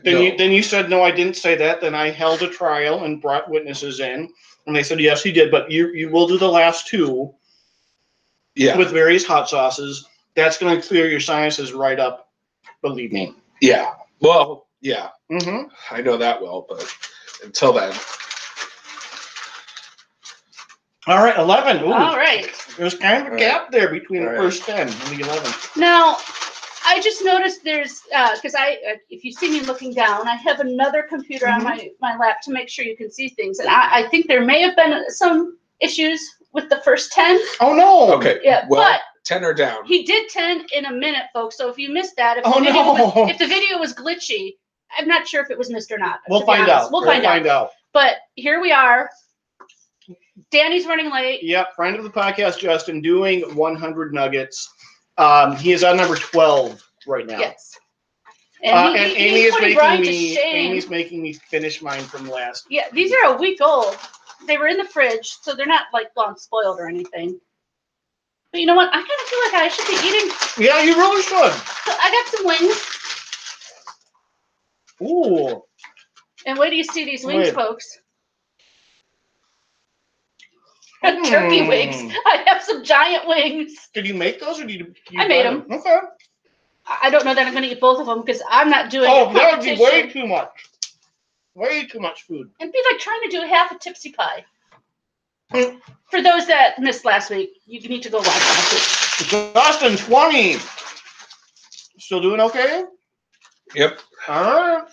Then you said, no, I didn't say that. Then I held a trial and brought witnesses in. And they said, yes, he did. But you will do the last two with various hot sauces. That's going to clear your sinuses right up, believe me. Yeah. Well, yeah. Mm-hmm. I know that well, but until then. All right, 11. Ooh. All right. There's kind of a gap there between the first 10 and the 11. Now, I just noticed there's, because if you see me looking down, I have another computer on my lap to make sure you can see things. And I think there may have been some issues with the first 10. Oh, no. Okay. Yeah, well, but 10 are down. He did 10 in a minute, folks. So if you missed that, if the video was glitchy, I'm not sure if it was missed or not. We'll find out. We'll find out. But here we are. Danny's running late. Yep, friend of the podcast, Justin, doing 100 nuggets. He is on number 12 right now. Yes. And Amy's making me finish mine from last. Yeah, these are a week old. They were in the fridge, so they're not like gone spoiled or anything. But you know what? I kind of feel like I should be eating. Yeah, you really should. So I got some wings. Ooh. And wait till you see these wings, folks. Turkey wings. I have some giant wings. Did you make those, or did you I made them. Okay. I don't know that I'm going to eat both of them because I'm not doing. Oh, that would be way too much. Way too much food. It'd be like trying to do half a tipsy pie. For those that missed last week, you need to go watch last week. Justin, 20. Still doing okay? Yep. All right.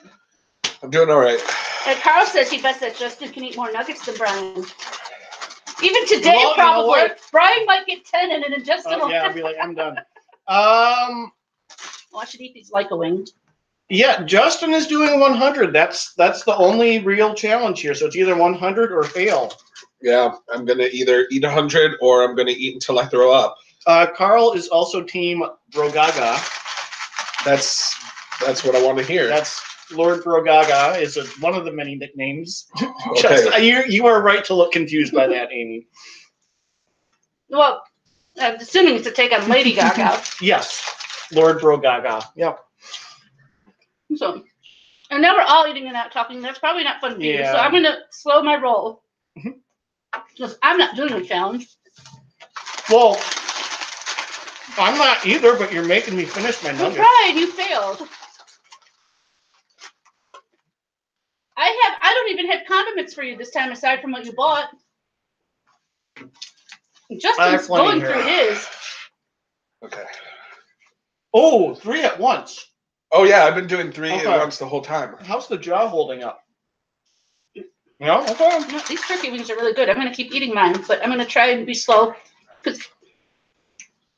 I'm doing all right. And Carl says he bets that Justin can eat more nuggets than Brian. Even today, probably. You know, Brian might get 10 in it, and Justin will. Yeah, I'll be like, I'm done. Well, I should eat these like a wing. Yeah, Justin is doing 100. That's the only real challenge here. So it's either 100 or fail. Yeah, I'm going to either eat 100 or I'm going to eat until I throw up. Carl is also Team Brogaga. That's what I want to hear. That's Lord Brogaga is one of the many nicknames. Okay. You are right to look confused by that, Amy. Well, I'm assuming it's a take on Lady Gaga. Yes, Lord Brogaga. Yep. So, and now we're all eating and out talking. That's probably not fun for you. So I'm going to slow my roll. Because I'm not doing a challenge. Well, I'm not either, but you're making me finish my nuggets. You tried. You failed. I don't even have condiments for you this time aside from what you bought. Justin's going through his. Okay. Oh, 3 at once. Oh, yeah, I've been doing 3 at once the whole time. How's the jaw holding up? No? Okay. No, these turkey wings are really good. I'm going to keep eating mine, but I'm going to try and be slow. Because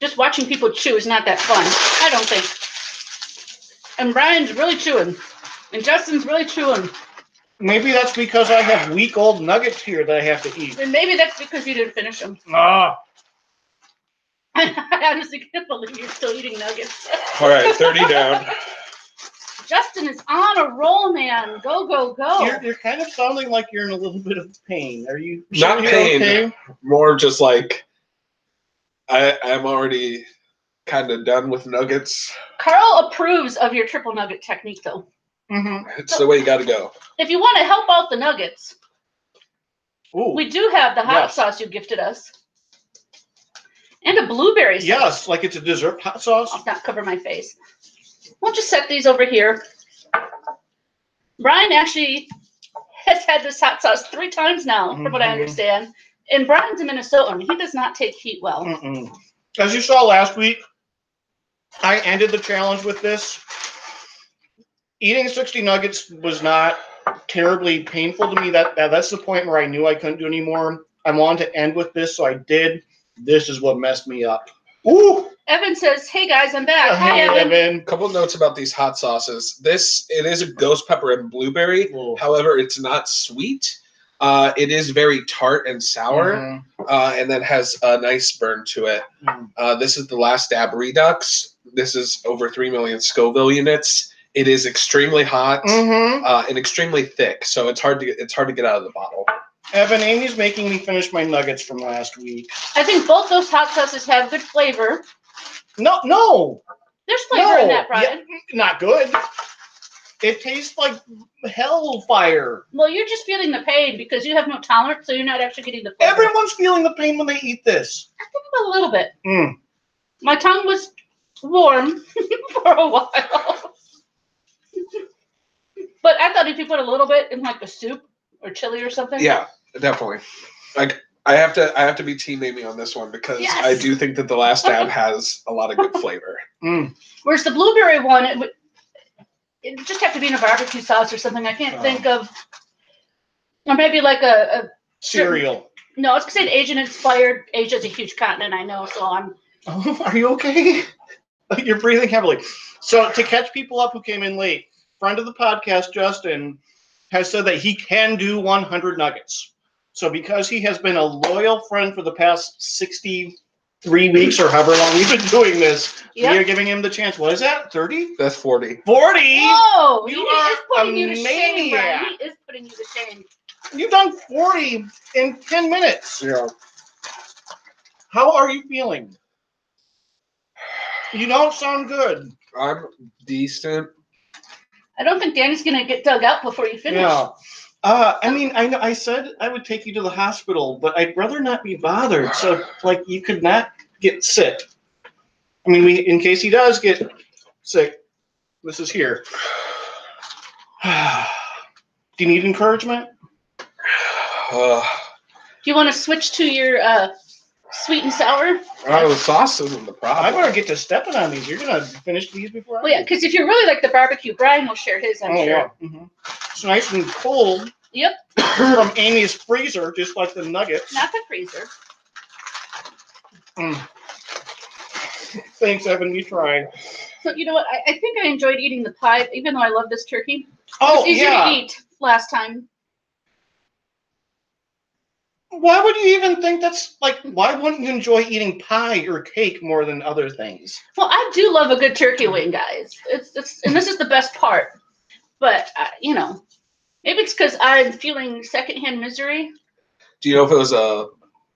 just watching people chew is not that fun, I don't think. And Brian's really chewing. And Justin's really chewing. Maybe that's because I have week-old nuggets here that I have to eat. And maybe that's because you didn't finish them. Ah. I honestly can't believe you're still eating nuggets. All right, 30 down. Justin is on a roll, man. Go, go, go. You're kind of sounding like you're in a little bit of pain. Are you not pain? Okay? More just like I'm already kind of done with nuggets. Carl approves of your triple nugget technique, though. It's the way you got to go. If you want to help out the nuggets, we do have the hot sauce you gifted us. And a blueberry sauce. Yes, like it's a dessert hot sauce. I'll not cover my face. We'll just set these over here. Brian actually has had this hot sauce 3 times now, from what I understand. And Brian's a Minnesotan. He does not take heat well. As you saw last week, I ended the challenge with this. Eating 60 nuggets was not terribly painful to me. That's the point where I knew I couldn't do anymore. I wanted to end with this, so I did. This is what messed me up. Ooh! Evan says, "Hey guys, I'm back." Hi, Evan. Couple notes about these hot sauces. It is a ghost pepper and blueberry. However, it's not sweet. It is very tart and sour, and then has a nice burn to it. This is the Last Dab Redux. This is over 3 million Scoville units. It is extremely hot and extremely thick, so it's hard to get out of the bottle. Evan, Amy's making me finish my nuggets from last week. I think both those hot sauces have good flavor. No. There's flavor in that, Brian. Yeah, not good. It tastes like hellfire. Well, you're just feeling the pain because you have no tolerance, so you're not actually getting the flavor. Everyone's feeling the pain when they eat this. I think a little bit. Mm. My tongue was warm for a while. But I thought if you put a little bit in like a soup or chili or something. Yeah, definitely. Like I have to be Team Amy on this one because Yes. I do think that the last dab has a lot of good flavor. Mm. Whereas the blueberry one, it would just have to be in a barbecue sauce or something. I can't think of, or maybe like a Cereal. No, I was gonna say Asian inspired. Asia's a huge continent, I know, so I'm. Oh, are you okay? You're breathing heavily. So to catch people up who came in late, friend of the podcast, Justin, has said that he can do 100 nuggets. So because he has been a loyal friend for the past 63 weeks or however long we've been doing this, we are giving him the chance. What is that? 30? That's 40. 40? Whoa! You He are is putting a you to shame, Brian. maniac. He is putting you to shame. You've done 40 in 10 minutes. Yeah. How are you feeling? You don't sound good. I'm decent. I don't think Danny's gonna get dug out before you finish. Yeah. I mean, I know I said I would take you to the hospital, but I'd rather not be bothered. So, like, you could not get sick. I mean, in case he does get sick, this is here. Do you need encouragement? Do you want to switch to your sweet and sour? The sauce isn't the I problem. better get to stepping on these. You're gonna finish these before I Well, yeah, do. because if you really like the barbecue, Brian will share his, I'm sure. Yeah. Mm-hmm. It's nice and cold. Yep. From Amy's freezer, just like the nuggets. Not the freezer. Mm. Thanks, Evan. You tried. So you know what? I think I enjoyed eating the pie, even though I love this turkey. Oh, It's easier yeah. to eat last time. Why would you even think that's like? Why wouldn't you enjoy eating pie or cake more than other things? Well, I do love a good turkey wing, guys. It's and this is the best part. But you know, maybe it's because I'm feeling secondhand misery. Do you know if it was a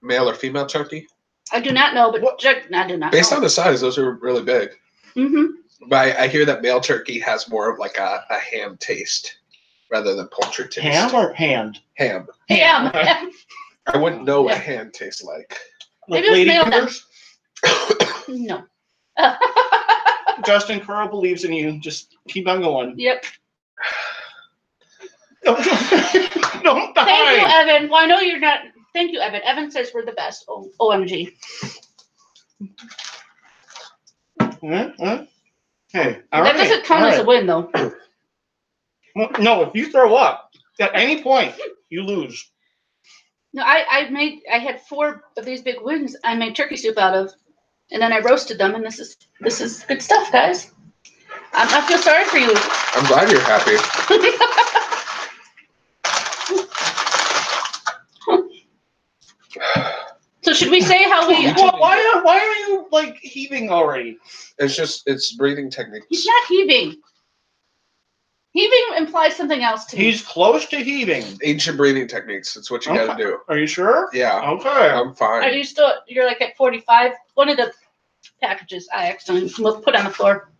male or female turkey? I do not know, but I do not. Based know. on the size, those are really big. Mm-hmm. But I hear that male turkey has more of like a ham taste rather than poultry taste. Ham or hand? Ham. Ham. Okay. I wouldn't know what Yeah. ham tastes like. Like Maybe it's lady male then. fingers? No. Justin, Carl believes in you. Just keep on going. Yep. Don't Thank die. you, Evan. Well, I know you're not. Thank you, Evan. Evan says we're the best. OMG. Hey, all That right, doesn't count all as a right. win, though. Well, no, if you throw up at any point, you lose. No, I had 4 of these big wings. I made turkey soup out of, and then I roasted them. And this is good stuff, guys. I feel sorry for you. I'm glad you're happy. So should we say how we? Why are you like heaving already? It's breathing techniques. He's not heaving. Heaving implies something else to me. He's close to heaving. Ancient breathing techniques. It's what you Okay. gotta do. Are you sure? Yeah. Okay. I'm Are fine. you still? You're like at 45. One of the packages I accidentally put on the floor.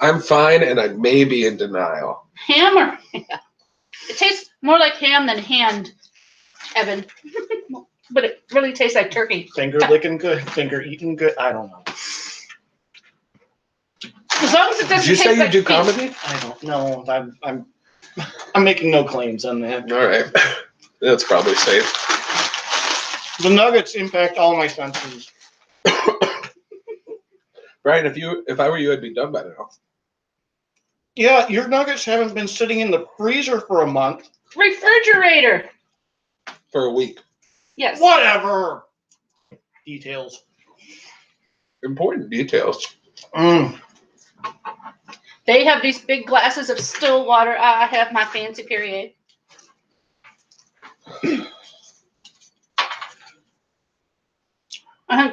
I'm fine, and I may be in denial. Ham or it tastes more like ham than hand, Evan. But it really tastes like turkey. Finger licking good, finger eating good. I don't know. As long as it doesn't Did you taste say you like do beef. comedy? I don't know. I'm making no claims on that. All right. That's probably safe. The nuggets impact all my senses. Brian, if I were you, I'd be done by now. Yeah, your nuggets haven't been sitting in the freezer for a month. Refrigerator. For a week. Yes. Whatever. Details. Important details. They have these big glasses of still water. I have my fancy Perrier.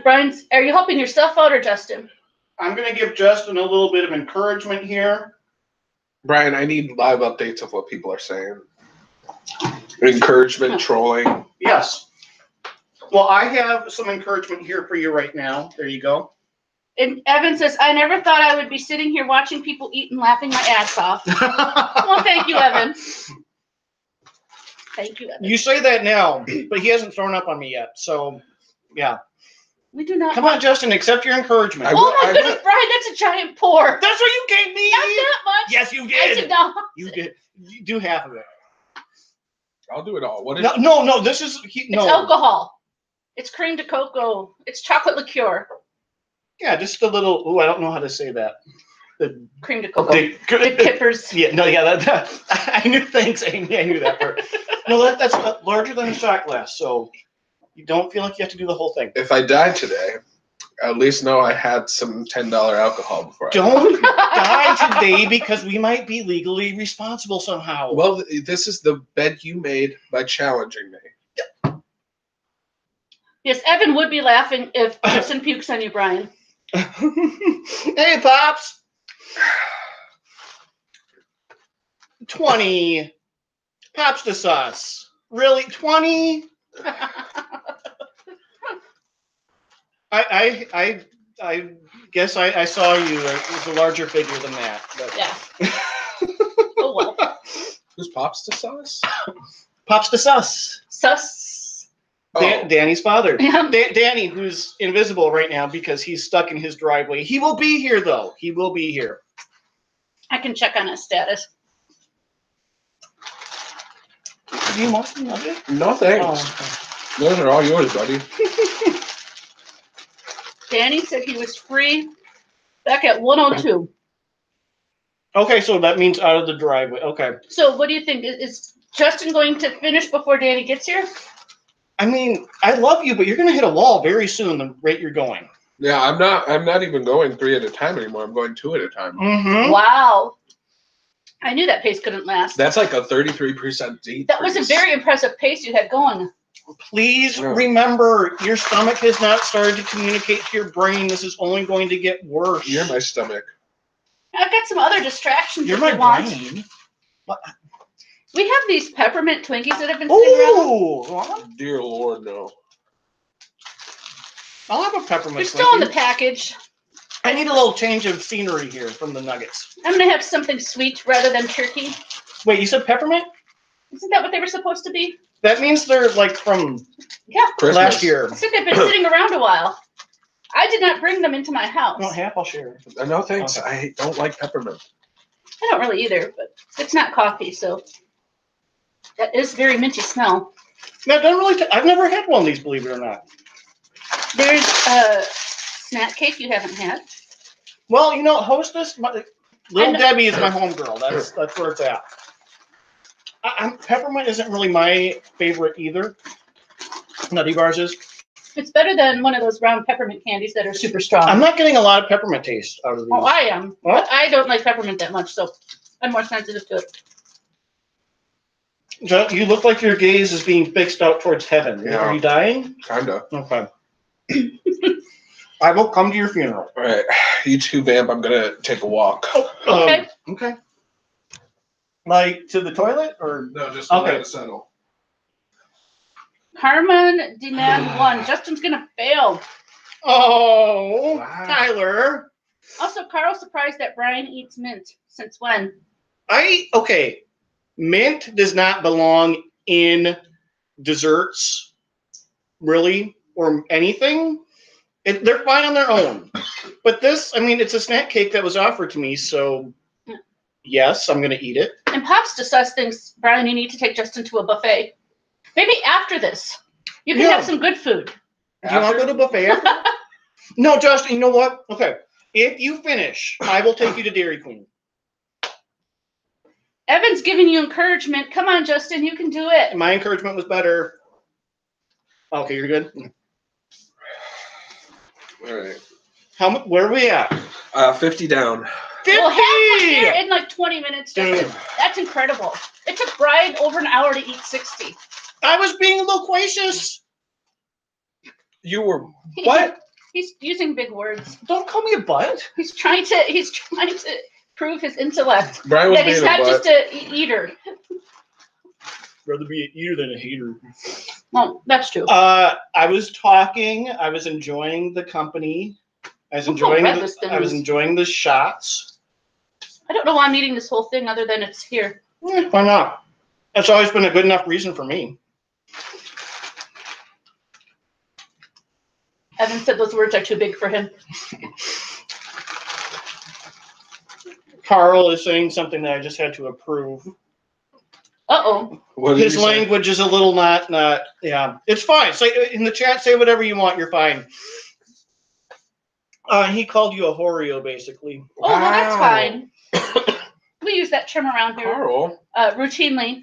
Brian, are you helping yourself out or Justin? I'm going to give Justin a little bit of encouragement here. Brian, I need live updates of what people are saying. Encouragement, trolling. Yes. Well, I have some encouragement here for you right now. There you go. And Evan says, I never thought I would be sitting here watching people eat and laughing my ass off. Well, thank you, Evan. Thank you, Evan. You say that now, but he hasn't thrown up on me yet. So, yeah. We do not. Come on, Justin, accept your encouragement. Oh my goodness, Brian, that's a giant pour. That's what you gave me. Not that much. Yes, you I did. did not. You did. You do half of it. I'll do it all. What is No. This is It's alcohol. It's cream de cocoa. It's chocolate liqueur. Yeah, just a little. Oh, I don't know how to say that. The cream de cocoa. The kippers. Yeah, no, yeah. That I knew. Thanks, Amy. I knew that part. No, that's larger than a shot glass, so you don't feel like you have to do the whole thing. If I die today, at least know I had some $10 alcohol before. Don't die today because we might be legally responsible somehow. Well, this is the bed you made by challenging me. Yes, Evan would be laughing if Justin pukes on you, Brian. Hey, Pops. 20. Pops the sauce. Really? 20? I guess I saw you as a larger figure than that. But. Yeah. Oh, well. Who's Pops the sauce? Pops the sauce. Sus. Danny's father. Yeah. Danny, who's invisible right now because he's stuck in his driveway. He will be here, though. He will be here. I can check on his status. Do you want some nuggets? No, thanks. Oh, okay. Those are all yours, buddy. Danny said he was free back at 1:02. Okay, so that means out of the driveway. Okay. So what do you think? Is Justin going to finish before Danny gets here? I mean, I love you, but you're going to hit a wall very soon the rate you're going. Yeah, I'm not even going 3 at a time anymore. I'm going 2 at a time. Mm-hmm. Wow. I knew that pace couldn't last. That's like a 33% decrease. That was a very impressive pace you had going. Please remember, your stomach has not started to communicate to your brain. This is only going to get worse. You're my stomach. I've got some other distractions. You're if my you want. brain. What? We have these peppermint Twinkies that have been sitting around. Ooh! Dear Lord, no. I'll have a peppermint. They're still in the package. I need a little change of scenery here from the nuggets. I'm going to have something sweet rather than turkey. Wait, you said peppermint? Isn't that what they were supposed to be? That means they're like from Christmas. last year. I said they've been sitting around a while. I did not bring them into my house. No, half I'll share. No, thanks. Okay. I don't like peppermint. I don't really either, but it's not coffee, so that is very minty smell. No, don't really. I've never had one of these, believe it or not. There's a snack cake you haven't had. Well, you know, Hostess, Little Debbie is my homegirl. That's where it's at. Peppermint isn't really my favorite either. Nutty Bars is. It's better than one of those round peppermint candies that are super strong. I'm not getting a lot of peppermint taste out of these. Oh, I am. What? But I don't like peppermint that much, so I'm more sensitive to it. You look like your gaze is being fixed out towards heaven. Yeah. Are you dying? Kinda. Okay. I will come to your funeral. All right. You too, Vamp. I'm going to take a walk. Okay. Okay. Like to the toilet or? No, just to Okay. let it settle. Carmen demand 1. Justin's going to fail. Oh, Wow. Tyler. Also, Carl's surprised that Brian eats mint. Since when? Okay. Mint does not belong in desserts, really, or anything. They're fine on their own. But this, I mean, it's a snack cake that was offered to me, so yes, I'm going to eat it. And Pops Sus thinks, Brian, you need to take Justin to a buffet. Maybe after this. You can have some good food. Do you want to go to a buffet after? No, Justin, you know what? Okay. If you finish, I will take you to Dairy Queen. Evan's giving you encouragement. Come on, Justin, you can do it. My encouragement was better. Okay, you're good. All right. Where are we at? 50 down. 50! Well, halfway there in like 20 minutes, Justin. Dude. That's incredible. It took Brian over an hour to eat 60. I was being loquacious. You were what? He's using big words. Don't call me a butt. He's trying to prove his intellect. Brian was That he's being a not butt. just an eater. Rather be an eater than a hater. Well, that's true. I was talking. I was enjoying the company I was Look how enjoying. red this thing I was is. enjoying the shots. I don't know why I'm eating this whole thing other than it's here. Why not? That's always been a good enough reason for me. Evan said those words are too big for him. Carl is saying something that I just had to approve. Uh-oh. What did His you say? language is a little not. Yeah, it's fine. Say in the chat. Say whatever you want. You're fine. He called you a Oreo, basically. Oh, well, that's Wow. fine. We use that term around here Carl, routinely.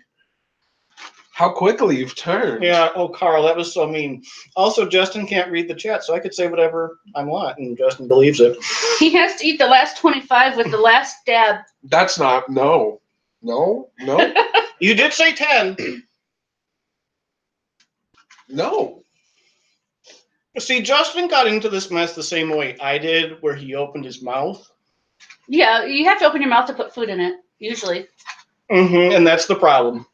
how quickly you've turned. Yeah. Oh, Carl, that was so mean. Also, Justin can't read the chat, so I could say whatever I want, and Justin believes it. He has to eat the last 25 with the last dab. That's not, no. No. You did say 10. No. See, Justin got into this mess the same way I did, where he opened his mouth. Yeah, you have to open your mouth to put food in it, usually. And that's the problem.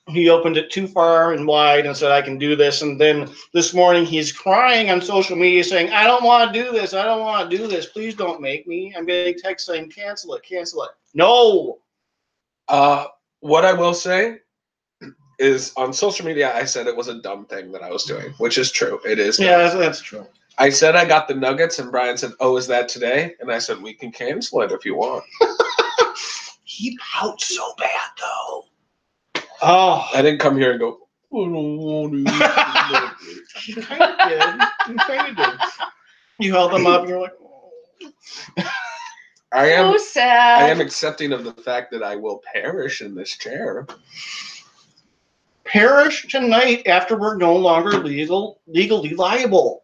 He opened it too far and wide and said, I can do this. And then this morning he's crying on social media saying, I don't want to do this. I don't want to do this. Please don't make me. I'm getting text saying, cancel it, cancel it. No. What I will say is on social media, I said it was a dumb thing that I was doing, which is true. It is. Yeah, that's true. I said I got the nuggets, and Brian said, oh, is that today? And I said, we can cancel it if you want. He pouts so bad, though. Oh. I didn't come here and go, I don't want to eat You kind of did. You kind of did. You held them up and you're like, oh. I So sad. I am accepting of the fact that I will perish in this chair. Perish tonight after we're no longer legally liable.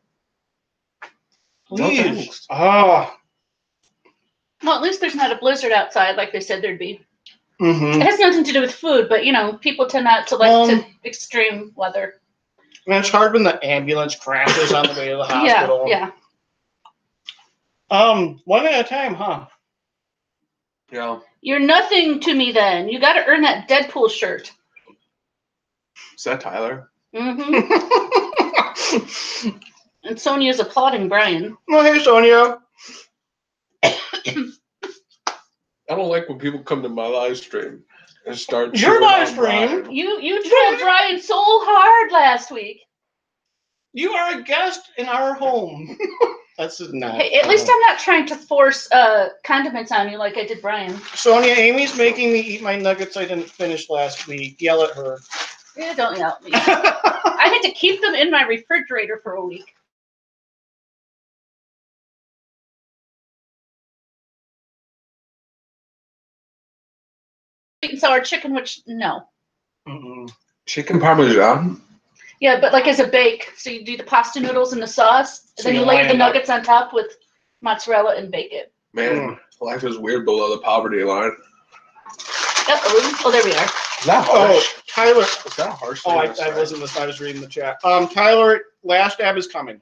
No Please. thanks. Well, Well, at least there's not a blizzard outside like they said there'd be. mm-hmm. It has nothing to do with food, but, people tend not to like to extreme weather. And it's hard when the ambulance crashes on the way to the hospital. Yeah. One at a time, huh? Yeah. You're nothing to me then. You got to earn that Deadpool shirt. Is that Tyler? Mm-hmm. And Sonia's applauding Brian. Well, hey, Sonia. I don't like when people come to my live stream and start Your cheering live on stream? Brian. You trolled Brian so hard last week. You are a guest in our home. That's not. Hey, at least I'm not trying to force condiments on you like I did Brian. Sonia, Amy's making me eat my nuggets I didn't finish last week. Yell at her. Yeah, don't yell at me. I had to keep them in my refrigerator for a week. Sweet and sour chicken, which, no. Mm-mm. Chicken Parmesan? Yeah, but like as a bake. So you do the pasta noodles and the sauce, and So then you you lay line the it up. nuggets on top with mozzarella and bake it. Man, life is weird below the poverty line. Uh-oh. Oh, there we are. Is that Oh, harsh? Tyler. Is that harsh? Oh, I wasn't listening. I was reading the chat. Tyler, last dab is coming.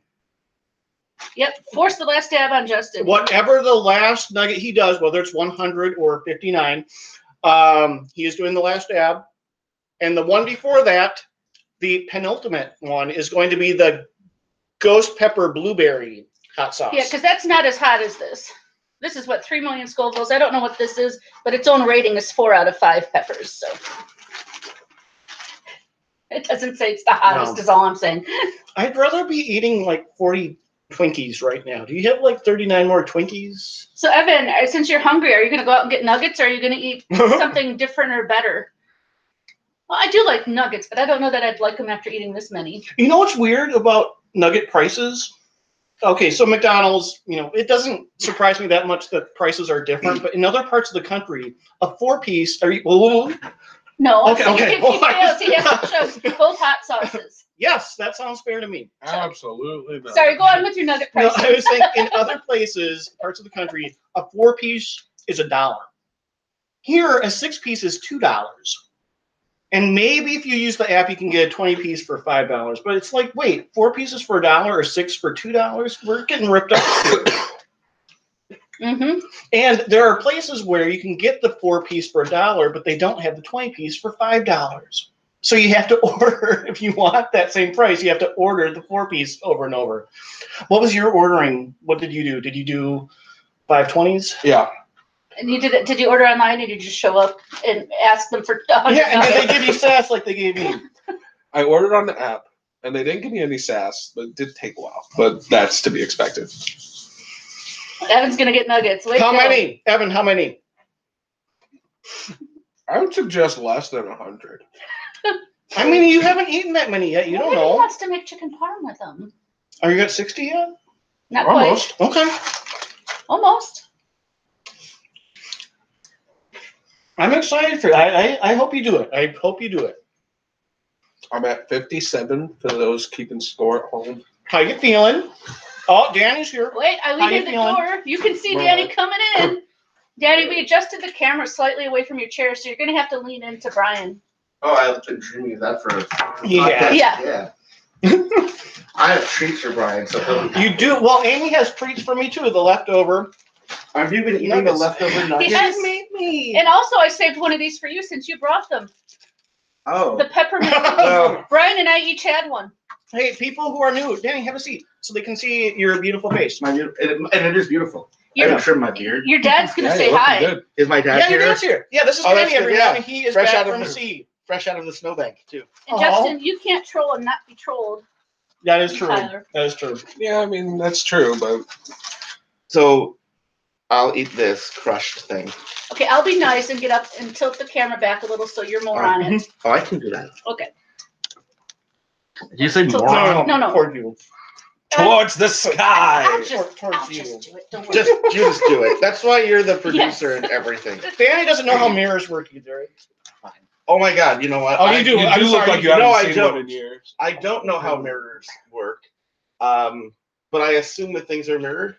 Yep. Force the last dab on Justin. Whatever the last nugget he does, whether it's 100 or 59, he is doing the last dab. And the one before that, the penultimate one, is going to be the ghost pepper blueberry hot sauce. Yeah, because that's not as hot as this. This is what, 3 million Scovilles. I don't know what this is, but its own rating is 4 out of 5 peppers. So it doesn't say it's the hottest. No. Is all I'm saying. I'd rather be eating like 40 Twinkies right now. Do you have like 39 more Twinkies? So Evan, since you're hungry, are you going to go out and get nuggets, or are you going to eat something different or better? Well, I do like nuggets, but I don't know that I'd like them after eating this many. You know what's weird about nugget prices? Okay, so McDonald's, it doesn't surprise me that much that prices are different, but in other parts of the country, a 4-piece, No, Okay. He has to show both hot sauces. Yes, that sounds fair to me. Absolutely not. Sorry, go on with your nugget No, prices. I was saying in other places, parts of the country, a 4-piece is $1. Here, a 6-piece is $2. And maybe if you use the app, you can get a 20-piece for $5. But it's like, wait, 4 pieces for $1 or 6 for $2? We're getting ripped off here. Mm-hmm. And there are places where you can get the 4-piece for $1, but they don't have the 20-piece for $5. So you have to order, if you want that same price, you have to order the 4-piece over and over. What was your ordering? What did you do? Did you do 520s? Yeah. And you did it? Did you order online, or did you just show up and ask them for? Yeah, and did they give you sass like they gave me? I ordered on the app, and they didn't give me any sass, but it did take a while. But that's to be expected. Evan's gonna get nuggets. Wait, How many? Evan, how many? I would suggest less than 100. I mean, you haven't eaten that many yet. You don't He know. wants to make chicken parm with them. Are you at 60 yet? Not Almost. quite. Okay. Almost. I'm excited for it. I hope you do it. I hope you do it. I'm at 57 for those keeping score at home. How you feeling? Oh, Danny's here. Wait, I How leave you in the feeling? door. You can see Danny coming in. Danny, we adjusted the camera slightly away from your chair, so you're gonna have to lean into Brian. Oh, I've been dreaming of that for a Yeah. Yeah. I have treats for Brian, so he'll be You do. Well, Amy has treats for me too. The leftover. Have you been eating the Nuggets. leftover nuggets? Yes. made me. And also, I saved one of these for you since you brought them. Oh. The peppermint. Well, Brian and I each had one. Hey, people who are new, Danny, have a seat so they can see your beautiful face. and it is beautiful. I Your, haven't trimmed my beard. your dad's gonna Yeah, say you're looking hi. good. Is my dad Yeah, here? your dad's here. Yeah, this is Oh, that's Danny, good, everyone, yeah. and he is Fresh back out of from the- the sea. Fresh out of the snowbank, too. And Aw. Justin, you can't troll and not be trolled. That is true. Tyler. That is true. Yeah, I mean, that's true, but So I'll eat this crushed thing. Okay, I'll be nice and get up and tilt the camera back a little so you're more on it. Oh, I can do that. Okay. Did you say So- more? No. Toward you. towards the I'll sky. just Towards you. do it. Don't worry. You just do it. That's why you're the producer Yes. and everything. Danny doesn't know how mirrors work either. Oh my God! You know what? Oh, you do. You I'm do look sorry, like you you- haven't no, I seen don't. one in years. I don't know how mirrors work, but I assume that things are mirrored.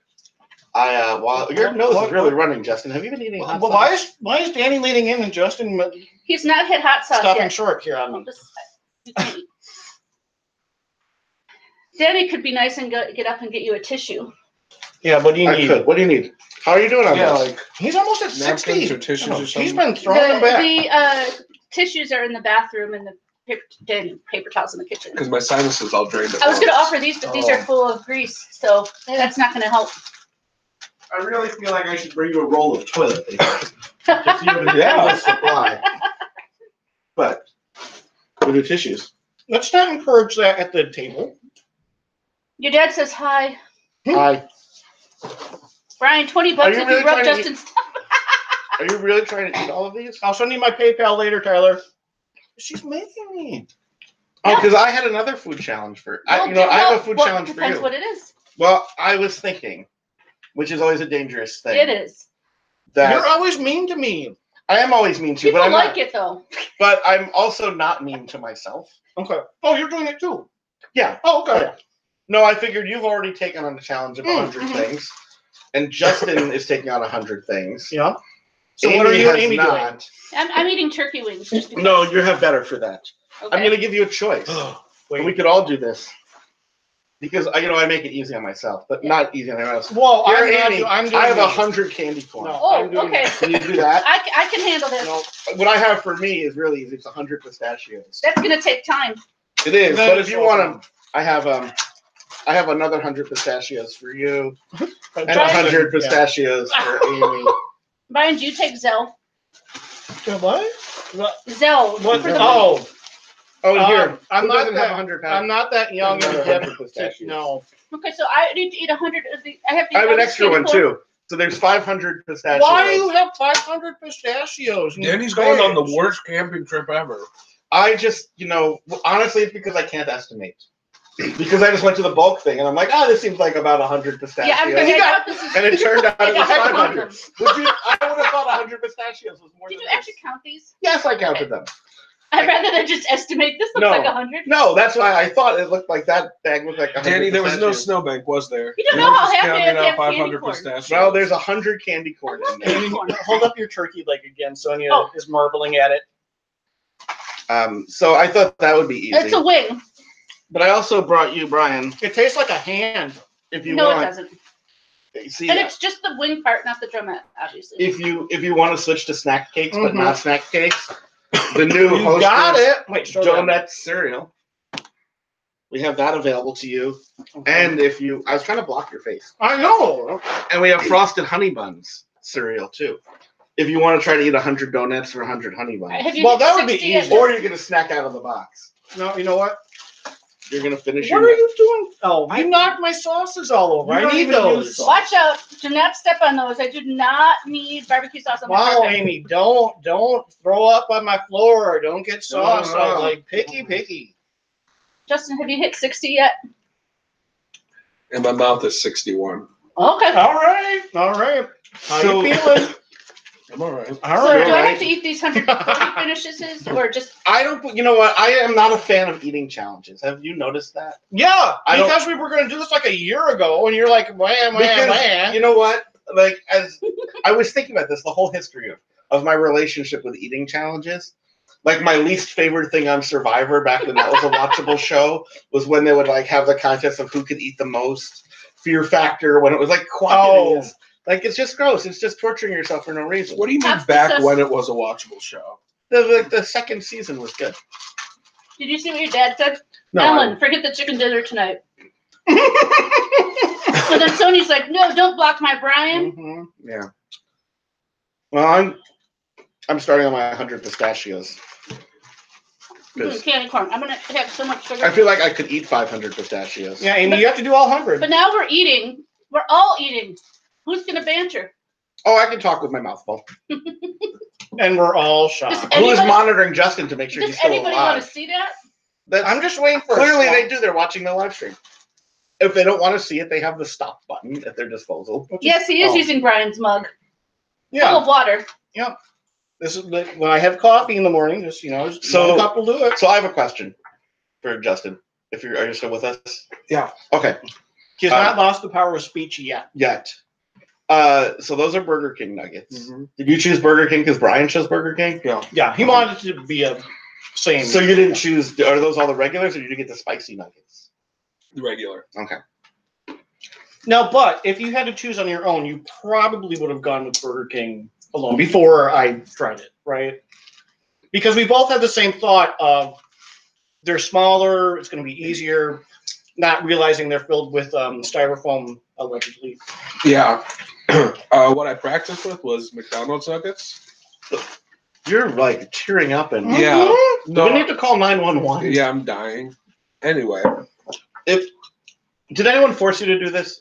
While your nose is really running, Justin. Have you been eating hot Well, sauce? why is Danny leading in and Justin He's not hit hot sauce stopping yet. short here on I'll me? just- you can't eat. Danny could be nice and get up and get you a tissue. Yeah, what do you I need? could. What do you need? How are you doing on Yeah, this? like He's almost at napkins 60. or tissues Oh, or something. He's been throwing them back. The tissues are in the bathroom and the paper towels in the kitchen. because my sinuses all drained. I was going to offer these, but these are full of grease, so that's not going to help. I really feel like I should bring you a roll of toilet paper. Just so you have an Yeah. endless supply. But with the tissues. Let's not encourage that at the table. Your dad says hi. Hi. Brian, $20 Are you if really you rub trying to Justin's. Are you really trying to eat all of these? I'll send you my PayPal later, Tyler. She's making me. Oh, because I had another food challenge for. I have a food challenge for Depends you. what it is. Well, I was thinking, which is always a dangerous thing. It is. That You're always mean to me. I am always mean to, People but I'm like not. it though. But I'm also not mean to myself. Okay. Oh, you're doing it too. Yeah. Oh, okay. No, I figured you've already taken on the challenge of 100 mhm. things, and Justin is taking on 100 things. Yeah. So what are you and has Amy doing? not. I'm eating turkey wings. Just because. No, you have better for that. Okay. I'm going to give you a choice. And we could all do this. Because I make it easy on myself, but not easy on anyone else. Well, You're I'm not Amy. do- I'm doing I have these. 100 candy corn. No, Oh, I'm doing okay. Can you do that? I can handle this. No. What I have for me is really easy. It's 100 pistachios. That's gonna take time. It is, That but is if you so want them, I have another 100 pistachios for you, and Justin, 100 yeah. pistachios for Amy. Brian, do you take Zell? What? Zell. What? For the Oh, Oh, here. I'm Who not doesn't have that. 100 pounds? I'm not that young and Another hip 100 to pistachios. no. Okay, so I need to eat 100 of the. I have to. I have eat an all extra this one candy corn? too. So there's 500 pistachios. Why do you have 500 pistachios? in Danny's your going on the bags? worst camping trip ever. I just, honestly, it's because I can't estimate. Because I just went to the bulk thing and I'm like, this seems like about 100 pistachios. Yeah, I'm You got- thought this is. And it turned out it was I count 500. them. I would have thought 100 pistachios was more Did than you this. actually count these? Yes, I counted them. I'd rather than just estimate. This looks No. like 100. No, that's why I thought it looked like that bag looked like 100 Danny, there was no pistachios. snowbank, was there? You don't know how just happy I counting am to out have candy 500 corn. pistachios. Well, there's 100 candy corn I love in there. candy corn. Hold up your turkey leg again. Sonia Oh. is marbling at it. So I thought that would be easy. It's a wing. But I also brought you, Brian, It tastes like a hand. if you No, it want. doesn't. See, And it's just the wing part, not the drumette, obviously. if you want to switch to snack cakes, but Mhm. not snack cakes, the new You got Hostess it. Wait, slow down. donut cereal. We have that available to you. Okay. And if you, I was trying to block your face. I know. And we have frosted honey buns cereal too. If you want to try to eat 100 donuts or 100 honey buns. Have you Well, hit that would be 60 yet? easy. Or you're going to snack out of the box. No, you know what? You're going to finish What your are you doing? Oh, you knocked my sauces all over. You I don't need even those. use sauce. Watch out. Do not step on those. I do not need barbecue sauce on my Wow, carpet. Amy, don't throw up on my floor. Don't get sauce. No. I'm like picky. Justin, have you hit 60 yet? And my mouth is 61. Okay. All right. How So- you feeling? I'm all right. All So right. do I have to eat these 140 finishes or just I don't, you know what? I am not a fan of eating challenges. Have you noticed that? Yeah, I don't- because we were going to do this like a year ago, and you're like, wham. You know what? Like, as I was thinking about this, the whole history of my relationship with eating challenges. Like, my least favorite thing on Survivor back when that was a watchable show was when they would like have the contest of who could eat the most. Fear Factor, when it was like quantities. Like, it's just gross. It's just torturing yourself for no reason. What do you mean Half back the when it was a watchable show? The second season was good. Did you see what your dad said? No, Ellen, forget the chicken dinner tonight. And then Sony's like, no, don't block my Brian. Mhm. yeah. Well, I'm starting on my 100 pistachios. Candy corn. I'm going to have so much sugar. I feel like I could eat 500 pistachios. Yeah, Amy, you have to do all 100. But now we're eating. We're all eating. Who's going to banter? Oh, I can talk with my mouth full. And we're all shocked. Does Who is anybody- monitoring Justin to make sure Does he's still anybody want alive? to see that? That's, I'm just waiting for clearly a they stop. do. They're watching the live stream. If they don't want to see it, they have the stop button at their disposal. Yes, he is Oh. using Brian's mug. Full Yeah, of water. this is like when I have coffee in the morning. Just So- one cup will do it. So I have a question for Justin. Are you still with us? Yeah. Okay. He's not lost the power of speech yet. Yet. So those are Burger King nuggets. Mm-hmm. Did you choose Burger King because Brian chose Burger King? Yeah, he wanted it to be a same. So you didn't choose? Are those all the regulars, or did you get the spicy nuggets? The regular. Okay. No, but if you had to choose on your own, you probably would have gone with Burger King alone before I tried it, right? Because we both had the same thought of they're smaller, it's going to be easier, not realizing they're filled with styrofoam, allegedly. Yeah. What I practiced with was McDonald's nuggets. You're like tearing up and Yeah. Do we need to call 911? Yeah, I'm dying. Anyway. Did anyone force you to do this?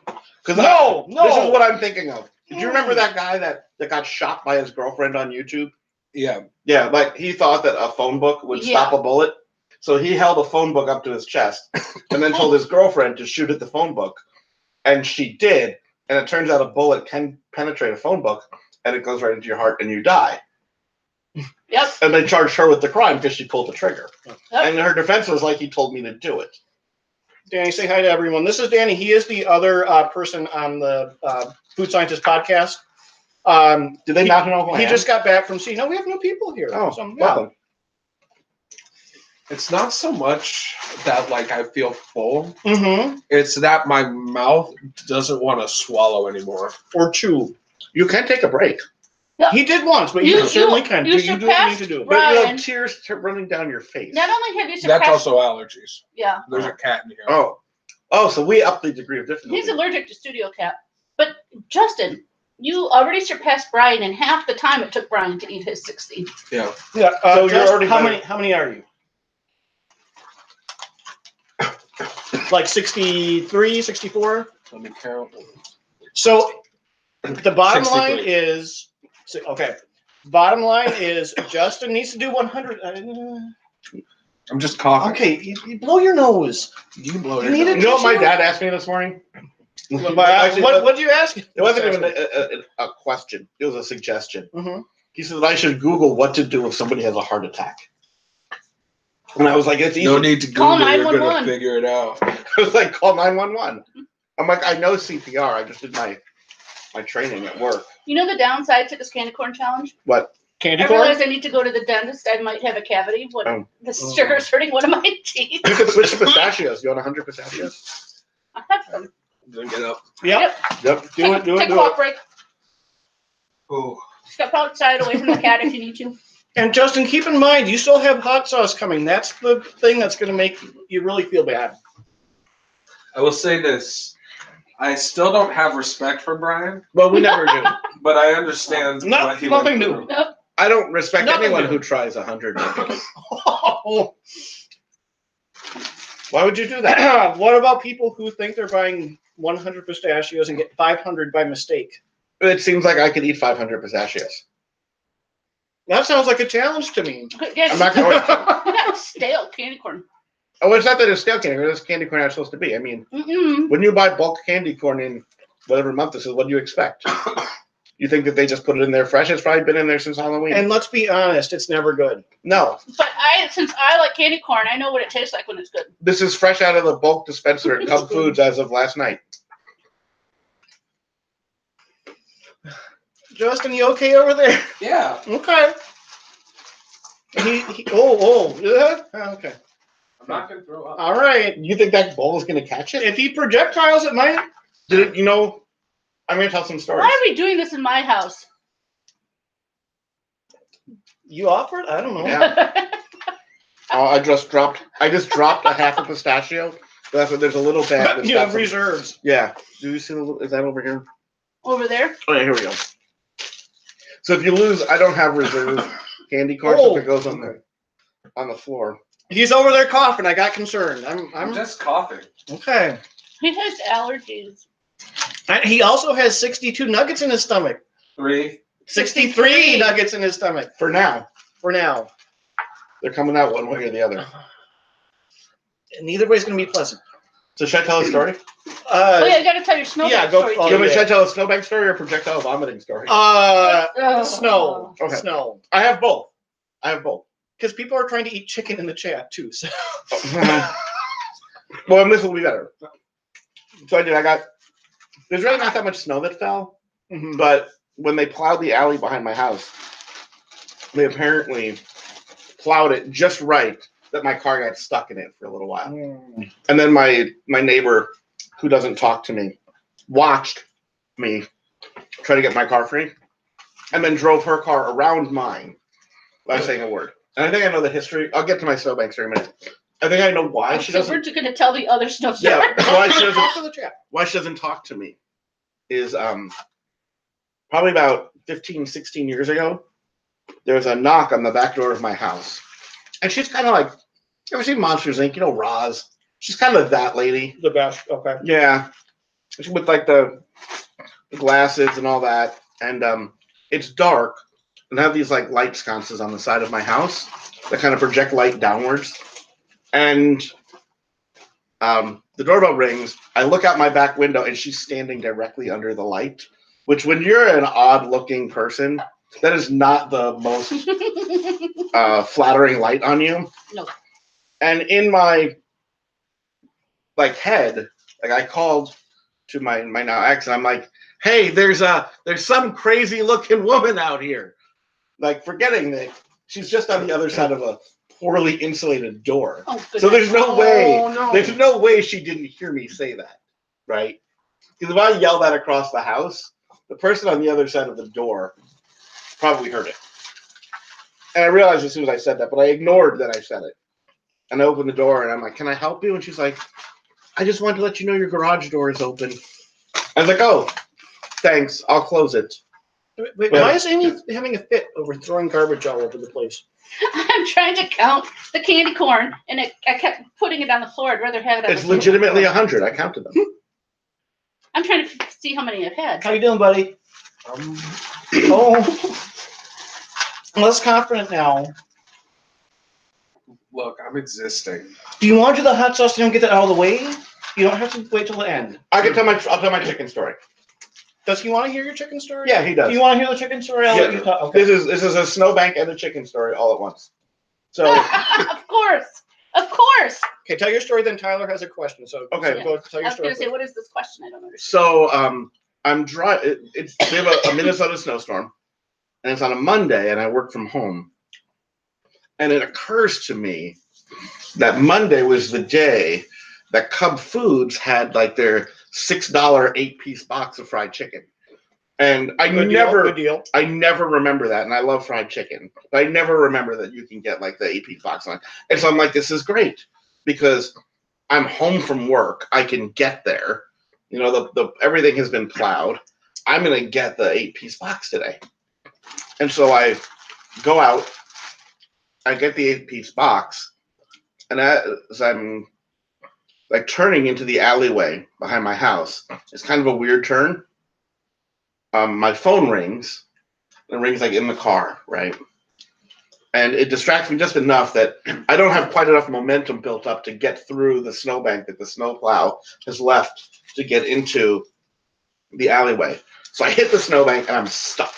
Because No. this is what I'm thinking of. Do you remember that guy that got shot by his girlfriend on YouTube? Yeah. Yeah, like he thought that a phone book would stop a bullet. So he held a phone book up to his chest and then told his girlfriend to shoot at the phone book. And she did. And it turns out a bullet can penetrate a phone book and it goes right into your heart and you die. Yep. And they charged her with the crime because she pulled the trigger. Yep. And her defense was like, he told me to do it. Danny, say hi to everyone. This is Danny. He is the other person on the Food Scientist podcast. Do they not know who I He am? just got back from sea. No, we have new people here. Oh, So, welcome. It's not so much that like I feel full. Mm-hmm. It's that my mouth doesn't want to swallow anymore. Or chew. You can take a break. He did once, but you certainly can. you Do you do what you need to surpassed do? But you Brian. have tears running down your face. Not only have you surpassed, That's also allergies. yeah, There's a cat in here. Oh, so we upped the degree of difficulty. he's allergic to studio cat. But Justin, you already surpassed Brian in half the time it took Brian to eat his 60. Yeah. Yeah. So you're Just already how better. many? How many are you? Like 63, 64? Let me count. So the bottom 63. line is okay. Bottom line is Justin needs to do 100. I'm just coughing. Okay, you blow your nose. You can blow You your need nose. You know what my dad asked me this morning? Actually, What did you ask? it wasn't even a question. It was a suggestion. Mm-hmm. He said that I should Google what to do if somebody has a heart attack. And I was like, it's easy. No need to Call Google. You're 911. gonna figure it out. I was like, call 911. I'm like, I know CPR. I just did my training at work. You know the downside to this candy corn challenge? What? Candy I corn? realize I need to go to the dentist. I might have a cavity. What the sugar's hurting one of my teeth. You could switch to pistachios. You want 100 pistachios? I have some. Then get up. Yep. Yep. Do it. Take a walk break. Oh. Step outside away from the cat if you need to. And Justin, keep in mind, you still have hot sauce coming. That's the thing that's going to make you really feel bad. I will say this. I still don't have respect for Brian, Well, we never do. but I understand what he went Nothing through. new. I don't respect Nothing anyone new. who tries 100 nuggets. Why would you do that? What about people who think they're buying 100 pistachios and get 500 by mistake? It seems like I could eat 500 pistachios. That sounds like a challenge to me. Yes. I'm not going. Not stale candy corn. Oh, it's not that it's stale candy corn. It's candy corn how it's supposed to be. I mean, when you buy bulk candy corn in whatever month this is, what do you expect? You think that they just put it in there fresh? It's probably been in there since Halloween. And let's be honest, it's never good. No, But since I like candy corn, I know what it tastes like when it's good. this is fresh out of the bulk dispenser at Cub Foods as of last night. Justin, you okay over there? Yeah. Okay. Yeah? Okay. I'm not going to throw up. All right. You think that bowl is going to catch it? If he projectiles, it might. Did it? You know, I'm going to tell some stories. Why are we doing this in my house? You offered? I don't know. Yeah. I just dropped a half a pistachio. That's what there's a little bag. that's You got have some- reserves. Yeah. Do you see the little? Is that over here? Over there? Oh yeah, here we go. So if you lose, I don't have reserve candy corn, so it goes on the floor. He's over there coughing. I got concerned. I'm just coughing. okay. He has allergies. And he also has 62 nuggets in his stomach. 63 nuggets in his stomach. For now, They're coming out one way or the other. And neither way's going to be pleasant. So should I tell a story? Oh yeah, you gotta tell your snowball story. Oh, too. Should I tell a snowbank story or projectile vomiting story? Snow. Okay. Snow. I have both. Because people are trying to eat chicken in the chat too. So. Well, and this will be better. So there's really not that much snow that fell, but when they plowed the alley behind my house, they apparently plowed it just right that my car got stuck in it for a little while. And then my neighbor, who doesn't talk to me, watched me try to get my car free and then drove her car around mine without saying a word. And I think I know the history. I'll get to my snowbank story in a minute. I think I know why she doesn't. We're just gonna tell the other snow story. Yeah, why she doesn't. Talk to the chat. Why she doesn't talk to me is probably about 15, 16 years ago, there was a knock on the back door of my house. And she's kind of like, you ever seen Monsters, Inc.? You know, Roz? She's kind of that lady. The best. Okay. Yeah. With like the glasses and all that. And it's dark. And I have these like light sconces on the side of my house that kind of project light downwards. And the doorbell rings. I look out my back window and she's standing directly under the light, which when you're an odd looking person, that is not the most flattering light on you. No. And in my head, I called to my now ex and I'm like, hey, there's some crazy looking woman out here. Forgetting that she's just on the other side of a poorly insulated door. Oh, so there's no way. no. There's no way she didn't hear me say that, right? Because if I yell that across the house, the person on the other side of the door probably heard it. And I realized as soon as I said that, but I ignored that I said it. And I opened the door and I'm like, can I help you? And she's like, I just wanted to let you know your garage door is open. I was like, oh, thanks. I'll close it. Wait, why is Amy having a fit over throwing garbage all over the place? I'm trying to count the candy corn, and I kept putting it on the floor. I'd rather have it on It's the floor. legitimately 100. I counted them. I'm trying to see how many I've had. How you doing, buddy? Less confident now. Look, I'm existing. Do you want to do the hot sauce and get that out of the way? You don't have to wait till the end. I'll tell my chicken story. Does he want to hear your chicken story? Yeah, he does. Do you want to hear the chicken story? I'll let you talk. Okay. This is a snowbank and a chicken story all at once. So Of course. Okay, tell your story. Then Tyler has a question. So Okay. go tell I your was story. gonna say, what is this question? I don't understand. So I'm dry. We have a Minnesota snowstorm, and it's on a Monday, and I work from home. And it occurs to me that Monday was the day that Cub Foods had their $6 8-piece box of fried chicken. And I Good never deal. remember that, and I love fried chicken. But I never remember that you can get like the 8-piece box on. And so I'm like, this is great because I'm home from work. I can get there. You know, the everything has been plowed. I'm gonna get the 8-piece box today. And so I go out, I get the 8-piece box, and as I'm like turning into the alleyway behind my house, it's kind of a weird turn. My phone rings. It rings like in the car, right? And it distracts me just enough that I don't have quite enough momentum built up to get through the snowbank that the snowplow has left to get into the alleyway. So I hit the snowbank and I'm stuck.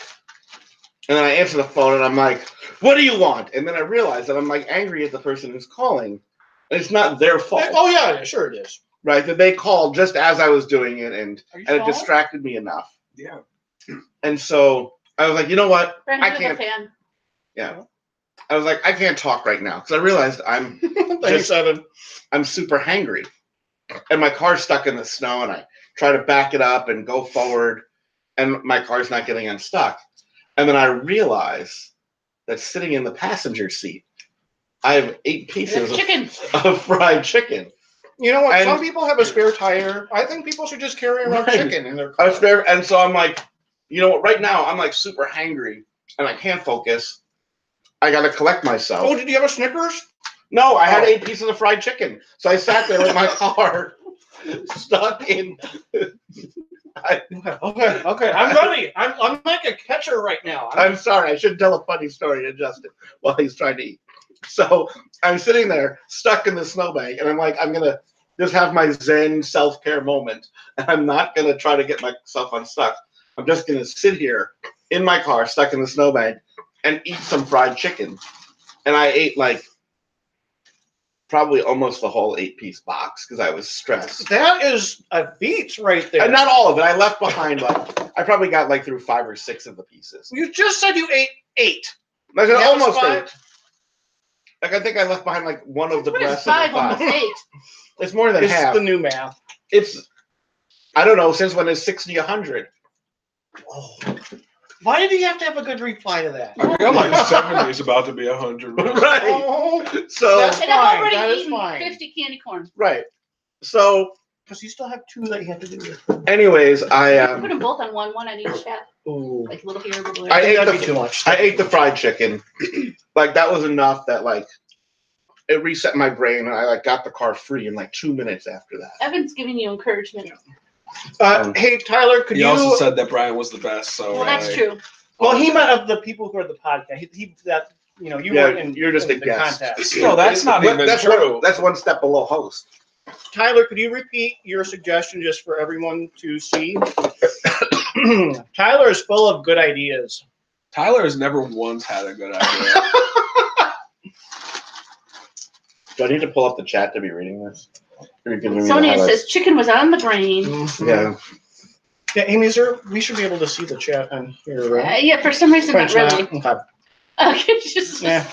And then I answer the phone and I'm like, what do you want? And then I realize that I'm like angry at the person who's calling. And it's not their fault. Oh yeah, sure it is. Right? That they called just as I was doing it and it sure? distracted me enough. Yeah. And so I was like, you know what? Brent, I you're the can't. fan. Yeah. I was like, I can't talk right now because I realized I'm Thanks, Evan. I'm super hangry, and my car's stuck in the snow, and I try to back it up and go forward, and my car's not getting unstuck. And then I realize that sitting in the passenger seat, I have 8 pieces Chicken. of fried chicken. You know what? And- Some people have a spare tire. I think people should just carry around Right. chicken in their car. And so I'm like, you know what? Right now I'm like super hangry, and I can't focus. I got to collect myself. Oh, did you have a Snickers? No, I had 8 pieces of fried chicken. So I sat there with my car stuck in. Okay. I'm ready. I'm like a catcher right now. I'm sorry. I should tell a funny story to Justin while he's trying to eat. So I'm sitting there stuck in the snowbank, and I'm like, I'm going to just have my Zen self-care moment. And I'm not going to try to get myself unstuck. I'm just going to sit here in my car stuck in the snowbank and eat some fried chicken. And I ate like probably almost the whole 8-piece box because I was stressed. That is a feat right there. And not all of it. I left behind I probably got like through 5 or 6 of the pieces. You just said you ate 8. Like That was almost 5. 8. Like I think I left behind like one of the What is breasts of 5 the almost 8? It's more than It's half. the new math. It's I don't know since when is 60 100. Oh. Why did he have to have a good reply to that? I feel like 70 is about to be 100. Right. Oh, So That's And I've fine, that already is eaten fine. 50 candy corn. right. So because you still have 2 that you have to do. anyways, Put them both on one on each half. Ooh. Like little here, little I there. ate That'd the- be too much. I ate the fried chicken. Like that was enough that like it reset my brain and I like got the car free in like 2 minutes after that. Evan's giving you encouragement. Hey, Tyler, could He you? also said that Brian was the best. So Well, that's true. Well, he meant of the people who are the podcast. You Yeah, weren't in. you're just in a the guest. contest. No, that's not But even that's true. That's one step below host. Tyler, could you repeat your suggestion just for everyone to see? Tyler is full of good ideas. Tyler has never once had a good idea. Do I need to pull up the chat to be reading this? Or you giving me the Sonia highlights? says chicken was on the brain. Yeah. Yeah, Amy, we should be able to see the chat on here, right? Yeah, for some reason, not French really. not. Okay. Okay, just Yeah.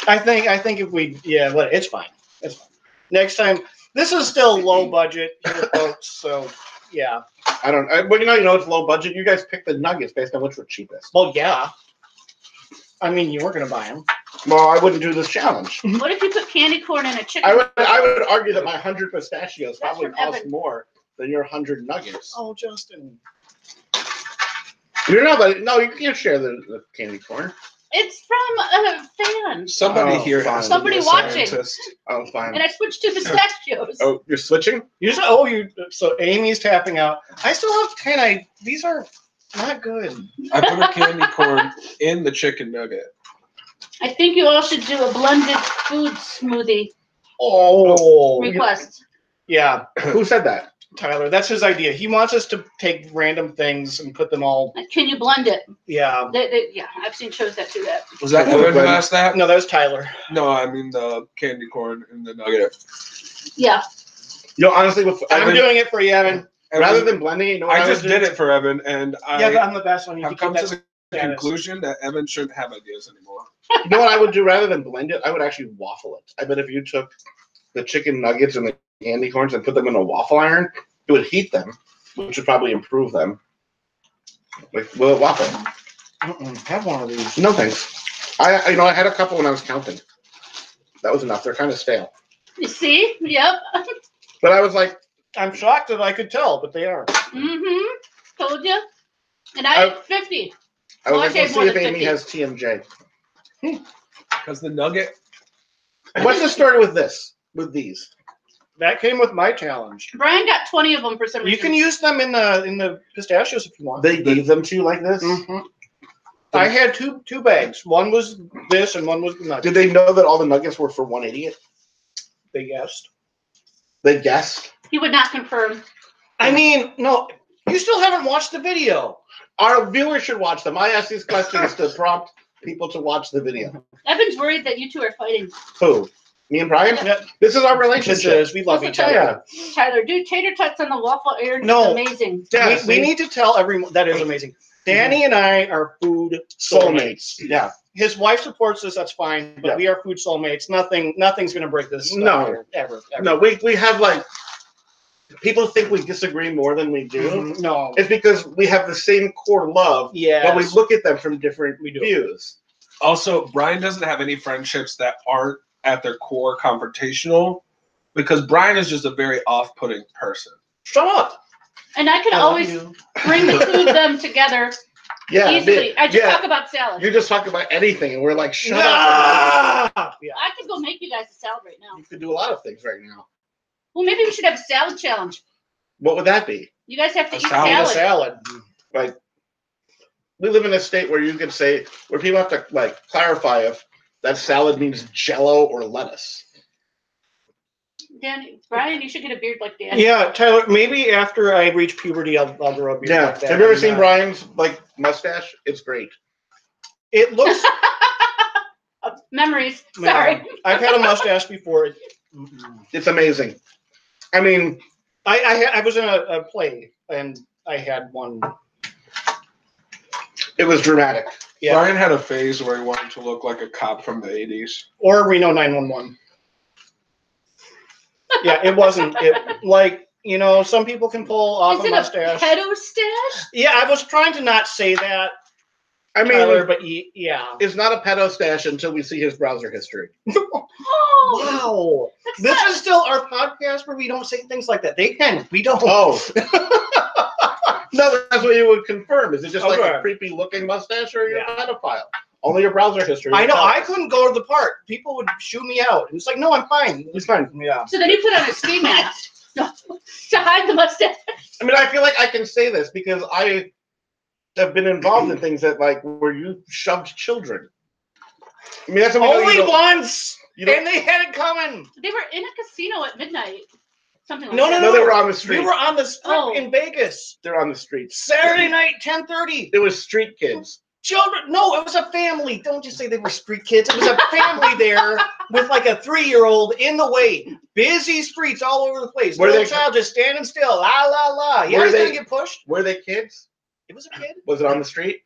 I think if we but it's fine. It's fine. Next time, this is still low budget here, folks. So yeah. But you know it's low budget. You guys pick the nuggets based on which were cheapest. Well, yeah. I mean, you weren't gonna buy them. Well, I wouldn't do this challenge. What if you put candy corn in a chicken? I would argue that my 100 pistachios That's probably from cost Evan. more than your 100 nuggets. Oh, Justin. You're not, but no, you can't share the candy corn. It's from a fan, Somebody Oh, here fine. has to Somebody be a watching. scientist. Oh, fine. and I switched to pistachios. Oh, you're switching? So Amy's tapping out. I still have 10. These are not good. I put a candy corn in the chicken nugget. I think you all should do a blended food smoothie Oh, request. yeah, Who said that? Tyler. That's his idea. He wants us to take random things and put them all. Can you blend it? Yeah. Yeah, I've seen shows that do that. Was that Evan who asked that? No, that was Tyler. No, I mean the candy corn in the nugget. Yeah. You know, honestly, I'm doing it for you, Evan. rather than blending it, you know what I would just do? did it for Evan, and Yeah, but I I'm the best one. You have can come keep to that the status. conclusion that Evan shouldn't have ideas anymore. You know what I would do rather than blend it? I would actually waffle it. I bet if you took the chicken nuggets and the candy corns and put them in a waffle iron, it would heat them, which would probably improve them. Like, will it waffle? Have one of these. No thanks. I had a couple when I was counting. That was enough. They're kind of stale. You see? Yep. But I was like, I'm shocked that I could tell, but they are. Mm-hmm. Told you. And I had 50. I was Well, I like, let's saved see more if than Amy 50. has TMJ. Because the nugget. What's the story with this? With these? That came with my challenge. Brian got 20 of them for some reason. You can use them in the pistachios if you want. They gave them to you like this? Mhm. I had two bags. One was this and one was the nuggets. Did they know that all the nuggets were for one idiot? They guessed. They guessed. He would not confirm. I mean, no, you still haven't watched the video. Our viewers should watch them. I ask these questions to prompt people to watch the video. Evan's worried that you two are fighting. Who? Me and Brian? Yeah. This is our This relationship. is, we love each other. Tyler, dude, tater tots on the waffle iron is No. amazing. Yeah, We need to tell everyone that is amazing. Danny and I are food soulmates. soulmates. Yeah. His wife supports us, that's fine, but Yeah. we are food soulmates. Nothing's gonna break this. No. Ever. No, we have like, people think we disagree more than we do. Mhm. No. It's because we have the same core love, Yeah. but we look at them from different We do. views. Also, Brian doesn't have any friendships that aren't at their core confrontational because Brian is just a very off-putting person. Shut up. And I can I love always you. bring the two of them together Yeah. easily. I just yeah. talk about salad. You just talk about anything, and we're like, shut up. Ah! Yeah. I could go make you guys a salad right now. You could do a lot of things right now. Well, maybe we should have a salad challenge. What would that be? You guys have to A eat salad. Have a salad. salad. Like, we live in a state where you could say, where people have to like clarify if that salad means Jello or lettuce. Danny, Brian, you should get a beard like Danny. Yeah, Tyler. Maybe after I reach puberty, I'll grow a beard Yeah. like that. Have you ever And, seen Brian's like mustache? It's great. It looks. Memories. Yeah. Sorry. I've had a mustache before. It's amazing. I mean, I was in a play and I had one. it was dramatic. Yeah. Brian had a phase where he wanted to look like a cop from the 80s. Or Reno 911. Yeah, it wasn't. It like some people can pull off Is a it mustache. a pedo stash? Yeah, I was trying to not say that, I mean, Tyler, but yeah. it's not a pedo stash until we see his browser history. Oh, Wow. that's This not- is still our podcast where we don't say things like that. They can. We don't. Oh. No, that's what you would confirm. Is it just like Okay. a creepy looking mustache or are you Yeah. a pedophile? Only your browser history. I will know. tell I us. couldn't go to the park. People would shoot me out. And it's like, no, I'm fine. It's fine. Yeah. So then you put on a ski mask to hide the mustache. I mean, I feel like I can say this because I have been involved in things that like where you shoved children. I mean, that's something that Only you don't- once, you don't- and they had it coming. They were in a casino at midnight. Something like No, that. No, they were on the street. We were on the strip Oh. in Vegas. They're on the streets. Saturday night, 10:30. It was street kids. Children. No, it was a family. Don't just say they were street kids. It was a family there with like a 3-year-old in the way. Busy streets all over the place. Were Little they- child just standing still. La la la. Yeah, Were he's they- gonna get pushed. Were they kids? It was a kid. Was it on the street?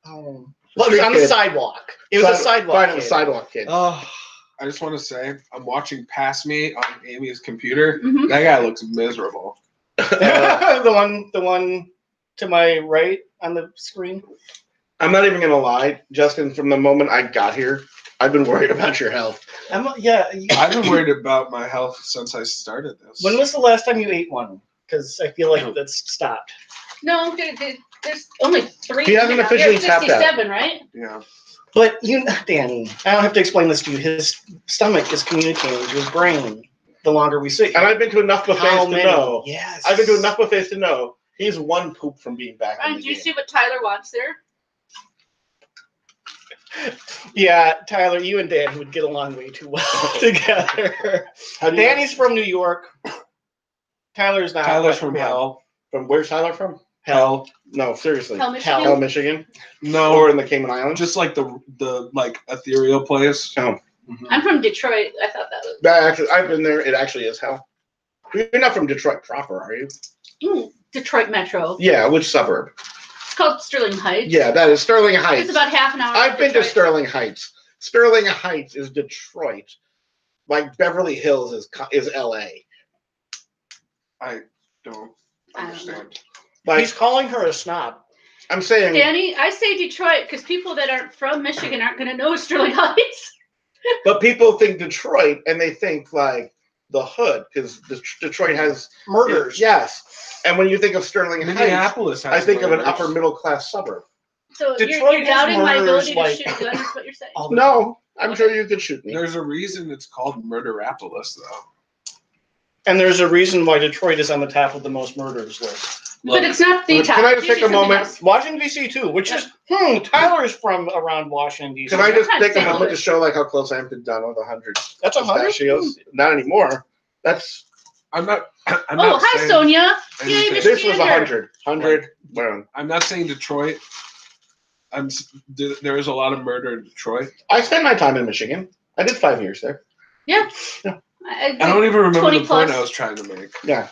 Oh. Well, it was Street on the kid. sidewalk. It was a sidewalk. Fine, it was kid. sidewalk kid. Oh, I just want to say, I'm watching past me on Amy's computer. Mhm. That guy looks miserable. the one to my right on the screen. I'm not even gonna lie, Justin. From the moment I got here, I've been worried about your health. Yeah. I've been worried about my health since I started this. When was the last time you ate one? Because I feel like that's stopped. No, there's only 3. He hasn't You're officially tapped out. 67, right? Yeah. But Danny, I don't have to explain this to you. His stomach is communicating to his brain the longer we sit. And I've been to enough buffets How to many? know. Yes. I've been to enough buffets to know he's one poop from being back in Ryan, the do you game. see what Tyler wants there? Yeah, Tyler, you and Danny would get along way too well together. How do you- Danny's from New York. Tyler's not. Tyler's but from yeah. hell. From where's Tyler from? Hell. No, seriously. Hell, Michigan? Hell, Michigan, No. or in the Cayman Islands. Just like the like ethereal place. Oh. I'm from Detroit. I thought that was. That actually, I've been there. It actually is hell. You're not from Detroit proper, are you? Detroit Metro. Yeah, which suburb? It's called Sterling Heights. Yeah, that is Sterling Heights. It's about half an hour. I've been to Detroit. Sterling Heights. Sterling Heights is Detroit, like Beverly Hills is L.A. I don't understand. Like He's calling her a snob. I'm saying. Danny, I say Detroit because people that aren't from Michigan aren't going to know Sterling Heights. But people think Detroit, and they think like the hood because Detroit has Murders. Yes, and when you think of Sterling Heights, Minneapolis has I think of an murders. upper middle class suburb. So Detroit you're has doubting my murders ability like- to shoot a gun is what you're saying? All the No, I'm sure you could shoot me. There's a reason it's called Murderapolis, though. And there's a reason why Detroit is on the top of the most murders list. But it's not the top. Can I just Usually take a something moment? else. Washington D.C. too, which is Tyler's from around Washington D.C. Can I just I'm not take a saying moment it. to show like how close I am to done with 100 That's 100. pistachios? Not anymore. That's I'm not. I'm Oh, not hi, saying Sonia. Yay, anything. Miss- this was Standard. 100. Boom. I'm not saying Detroit. There is a lot of murder in Detroit. I spent my time in Michigan. I did 5 years there. Yeah. Yeah. I don't even remember 20 the point plus. I was trying to make. Yeah,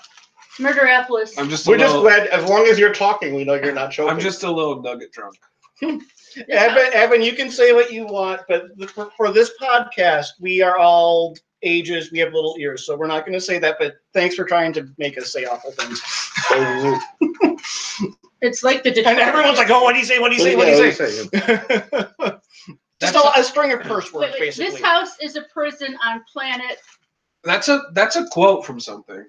Murderapolis. I'm just. we're just glad as long as you're talking, we know you're not choking. I'm just a little nugget drunk. Evan, you can say what you want, but for this podcast, we are all ages. We have little ears, so we're not going to say that. But thanks for trying to make us say awful things. It's like the Detroit. And everyone's like, "Oh, what do you say? What do you say? What do you say?" Just a string of curse words, Wait, basically. this house is a prison on planet. That's a quote from something.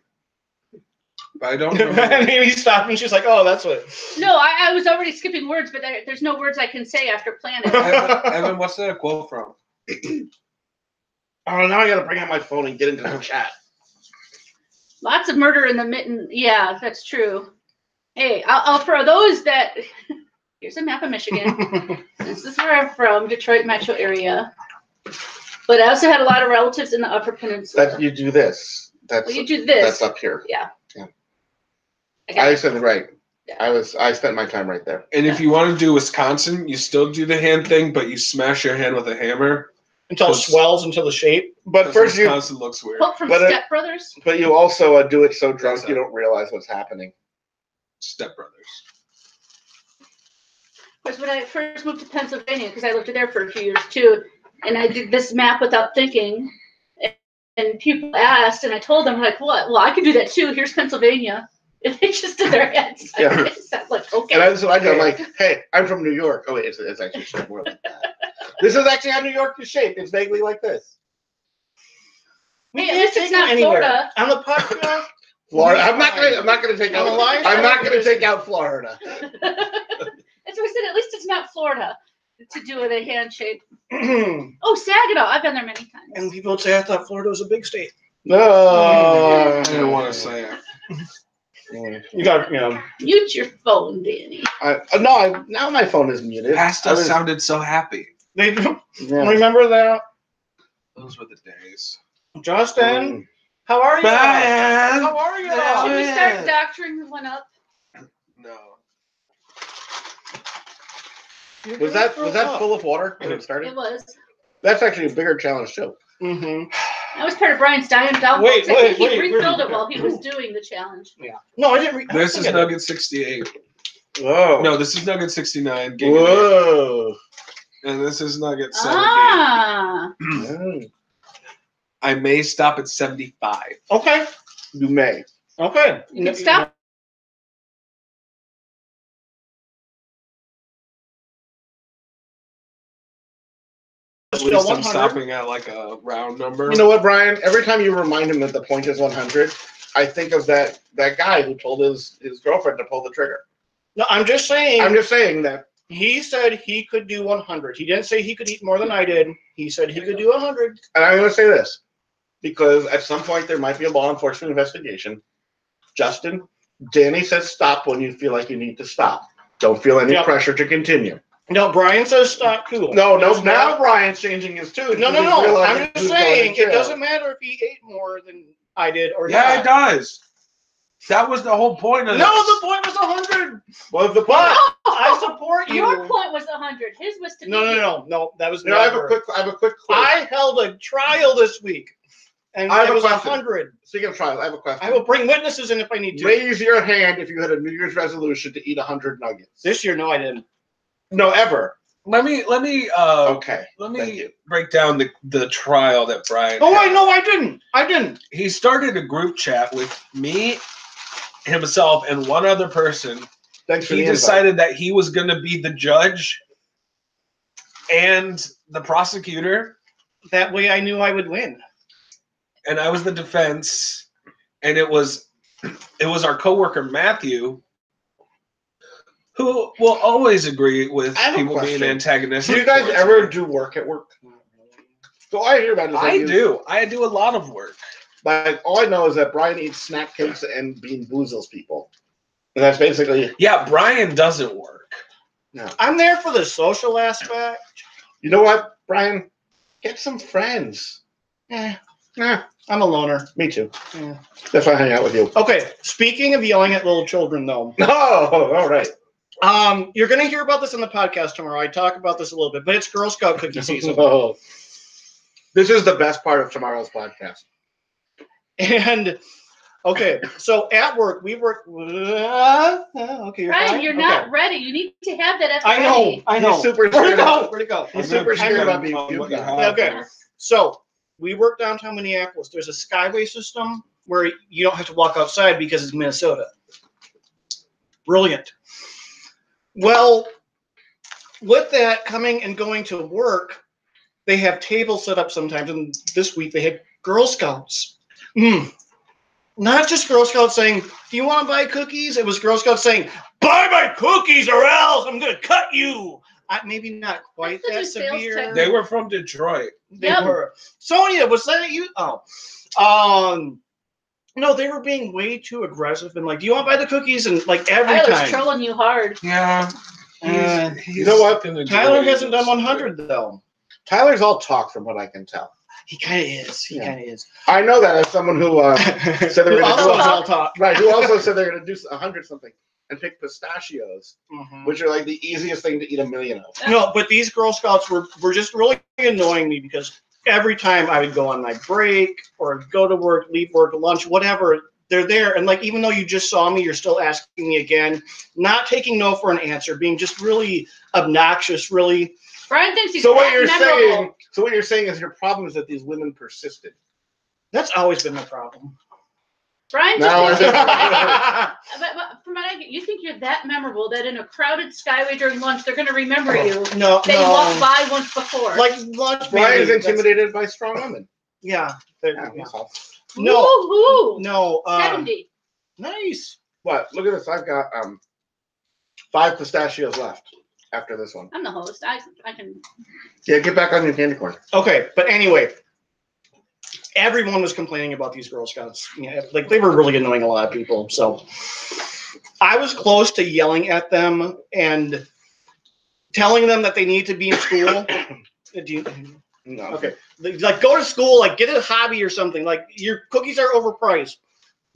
But I don't remember. And he stopped, and she's like, "Oh, that's what." No, I was already skipping words, but there's no words I can say after planet. Evan, what's that a quote from? Oh, now I got to bring out my phone and get into the chat. Lots of murder in the mitten. Yeah, that's true. Hey, I'll for those that. Here's a map of Michigan. This is where I'm from, Detroit metro area. But I also had a lot of relatives in the Upper Peninsula. That you do this. That's Well, you do this. That's up here. I got I it. said it right. Yeah. I spent my time right there. And if you want to do Wisconsin, you still do the hand thing, but you smash your hand with a hammer. Until it swells into the shape. But 'cause first Wisconsin looks weird. Quote from But Step Brothers. but you also do it so drunk That's you don't realize what's happening. Step Brothers. Because when I first moved to Pennsylvania, because I lived there for a few years too, and I did this map without thinking, and people asked, and I told them, like, what? Well, I can do that too. Here's Pennsylvania. And they just did their heads. Yeah. I'm like, okay. And that's what I do. I'm like, hey, I'm from New York. Oh wait, it's actually shaped more like that. This is actually how New York is shaped. It's vaguely like this. Hey, at least it's not Florida. On the podcast. Florida. I'm not gonna take On out. the line? I'm not gonna take out Florida. That's what I said. At least it's not Florida to do with a handshake. And Oh, Saginaw. I've been there many times. people would say, "I thought Florida was a big state." No. I didn't want to say it. You got, Mute your phone, Danny. Now my phone is muted. Pasta sounded so happy. They Yeah. remember that. Those were the days. Justin, how are you? Brian! How are you? Oh, Should we yeah. start doctoring the one up? No. Was that full of water when it started? It was. That's actually a bigger challenge too. Mm-hmm. That was part of Brian's diet downfall. Wait, I think he wait, refilled wait. it while he was doing the challenge. Yeah. No, I didn't. This is Nugget 68. Whoa. No, this is Nugget 69. Whoa. And this is Nugget 70. Ah. Mm. I may stop at 75. Okay. You may. Okay. You can stop. At least I'm stopping at like a round number. You know what, Brian? Every time you remind him that the point is 100, I think of that guy who told his girlfriend to pull the trigger. No, I'm just saying. I'm just saying that. He said he could do 100. He didn't say he could eat more than I did. He said he could do 100. And I'm going to say this, because at some point there might be a law enforcement investigation. Justin, Danny says stop when you feel like you need to stop. Don't feel any Yep. pressure to continue. No, Brian says stop. Cool. No, Doesn't now matter. Brian's changing his tune. No. because he's realizing I'm who's just going saying to it jail. doesn't matter if he ate more than I did or Yeah, not. it does. That was the whole point of No, this. the point was 100. Well, the But point. I support you. Your point was 100. His was to No. That was No, I have never. a quick quiz. I held a trial this week, and I have it a was question. 100. Speaking of trial, I have a question. I will bring witnesses in if I need to. Raise your hand if you had a New Year's resolution to eat 100 nuggets. This year, no, I didn't. No, ever. Let me Okay. let Thank me you. break down the trial that Brian Oh, had. I didn't. I didn't. He started a group chat with me, himself, and one other person, Thanks for he the invite. decided that he was going to be the judge and the prosecutor, That way I knew I would win. and I was the defense, and it was our coworker Matthew, who will always agree with I have a people being question. antagonistic. Do you guys towards ever me. do work at work? So all I hear about is I do. I do a lot of work. Like all I know is that Brian eats snack cakes and Bean Boozles people. And that's basically Yeah, Brian doesn't work. I'm there for the social aspect. You know what, Brian? Get some friends. I'm a loner. Me too. Yeah. That's why I hang out with you. Okay, speaking of yelling at little children, though, Oh, all right. you're going to hear about this in the podcast tomorrow. I talk about this a little bit, but it's Girl Scout cookie season. Oh. This is the best part of tomorrow's podcast. And okay, so at work we work. Okay, you're Ryan, fine? you're Okay. not ready. You need to have that at the I know. ready. I know. He's super Where'd it scared. go? Where'd it go? He's super scared about being what you puked on. have. Okay. So we work downtown Minneapolis. There's a skyway system where you don't have to walk outside because it's Minnesota. Brilliant. Well, with that coming and going to work, they have tables set up sometimes. And this week they had Girl Scouts. Not just Girl Scouts saying, "Do you want to buy cookies?" It was Girl Scouts saying, "Buy my cookies or else I'm going to cut you." Maybe not quite That's that such a sales severe. tactic. They were from Detroit. They Yep. were. Sonia, was that you? Oh. No, they were being way too aggressive and like, "Do you want to buy the cookies?" And like every Tyler's time. trolling you hard. Yeah. You know what? Tyler hasn't done 100 though. Tyler's all talk from what I can tell. He kind of is. He Yeah. kind of is. I know that as someone who said they were Who going to do also is all talk. right, who also said they're going to do 100 something and pick pistachios, Mhm. which are like the easiest thing to eat a million of. No, but these Girl Scouts were just really annoying me because every time I would go on my break or go to work, leave work, lunch, whatever, they're there. And like, even though you just saw me, you're still asking me again, not taking no for an answer, being just really obnoxious, really. Brian thinks he's So what you're memorable. saying is your problem is that these women persisted. That's always been my problem. Brian Now just is it- but from what I get, you think you're that memorable that in a crowded skyway during lunch, they're going to remember you. No, They walked by once before. Like lunch. Brian's maybe, intimidated by strong women. Yeah. Yeah, that's all. No. Woohoo! No. 70. Nice. What? Look at this. I've got 5 pistachios left after this one. I'm the host. I can. Yeah, get back on your candy corn. Okay, but anyway, everyone was complaining about these Girl Scouts. Yeah, like they were really annoying a lot of people. So I was close to yelling at them and telling them that they need to be in school. No. Okay, like go to school, like get a hobby or something. Like your cookies are overpriced,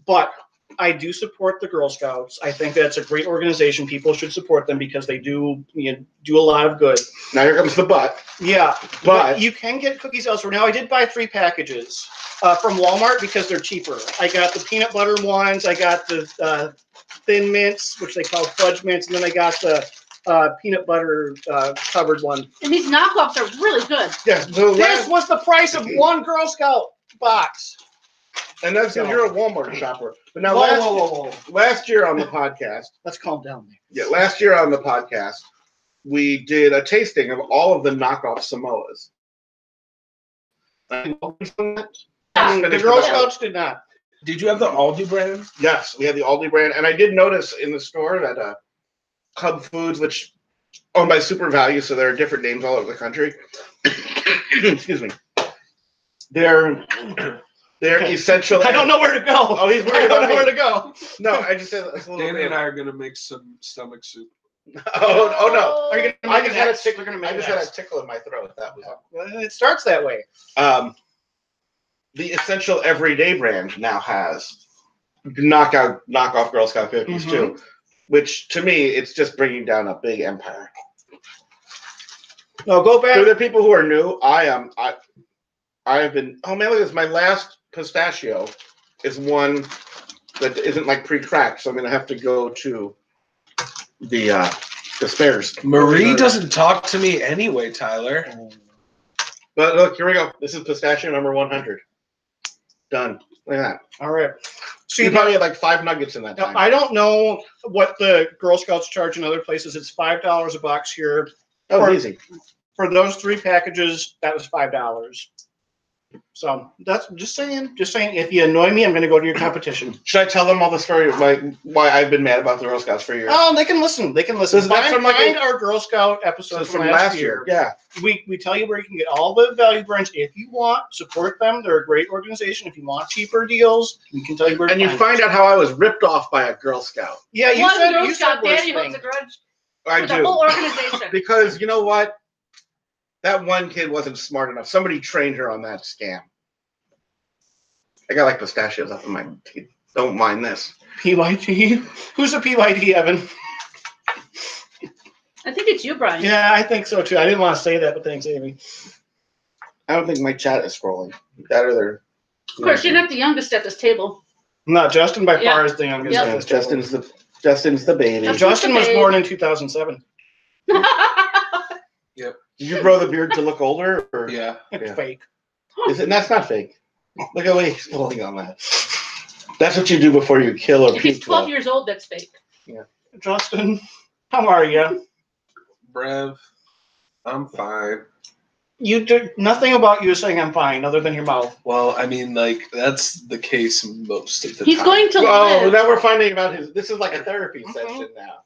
but I do support the Girl Scouts. I think that's a great organization. People should support them because they do do a lot of good. Now here comes the but. Yeah, But you can get cookies elsewhere. Now, I did buy 3 packages from Walmart because they're cheaper. I got the peanut butter ones. I got the thin mints, which they call fudge mints, and then I got the peanut butter covered one. And these knockoffs are really good. yeah, This was the price of one Girl Scout box. and that's because you're a Walmart shopper. But now Whoa. last year on the podcast, Let's calm down. last year on the podcast, we did a tasting of all of the knockoff Samoas. The Girl Scouts did not. Did you have the Aldi brand? Yes, we had the Aldi brand, and I did notice in the store that Cub Foods, which owned by Super Value, so there are different names all over the country. Excuse me. They're essential. I don't know where to go. Oh, he's I worried don't about know where me. to go. No, I just said it's a little Danny bit. and I are gonna make some stomach soup. Oh no! Are you gonna I make just an had a X? tickle. We're gonna I make just an had a X. tickle in my throat. That was all. Well, it starts that way. The essential everyday brand now has knockoff Girl Scout cookies too, which to me it's just bringing down a big empire. No, go For back. the people who are new, I have been. Oh man, look at this! My last pistachio is one that isn't like pre-cracked, so I'm gonna have to go to the spares. Marie doesn't talk to me anyway, Tyler. But look, here we go. This is pistachio number 100. Done. Look at that. All right. So you probably had like 5 nuggets in that Now, time. I don't know what the Girl Scouts charge in other places. It's $5 a box here. Oh, for- easy. For those 3 packages, that was $5. So that's just saying. Just saying. If you annoy me, I'm going to go to your competition. Should I tell them all the story of why I've been mad about the Girl Scouts for years? Oh, they can listen. They can listen. This is not from like Find our Girl Scout episode This is from last year. Yeah. We tell you where you can get all the value brands if you want. Support them. They're a great organization. If you want cheaper deals, we can tell you where. And to you find out how I was ripped off by a Girl Scout. Yeah, you One said Girl you Scout, said worse Daddy holds thing. a grudge I for the do. whole organization. Because you know what? That one kid wasn't smart enough. Somebody trained her on that scam. I got like pistachios up in my teeth. Don't mind this. PYT. Who's a PYT, Evan? I think it's you, Brian. Yeah, I think so too. I didn't want to say that, but thanks, Amy. I don't think my chat is scrolling. That or they're. Of course, you're not the youngest at this table. No, Justin by Yeah. far is the youngest. Yeah. at this table. Justin's the baby. Justin was born in 2007. Did you grow the beard to look older? Or? Yeah. It's Yeah. fake. Is it? That's not fake. Look at the way he's pulling on that. That's what you do before you kill or If he's puke. 12 years old, that's fake. Justin, how are you? Brev, I'm fine. You do nothing about you saying I'm fine, other than your mouth. Well, I mean, like, that's the case most of the He's time. going to Oh, live. now we're finding out his. This is like a therapy session now.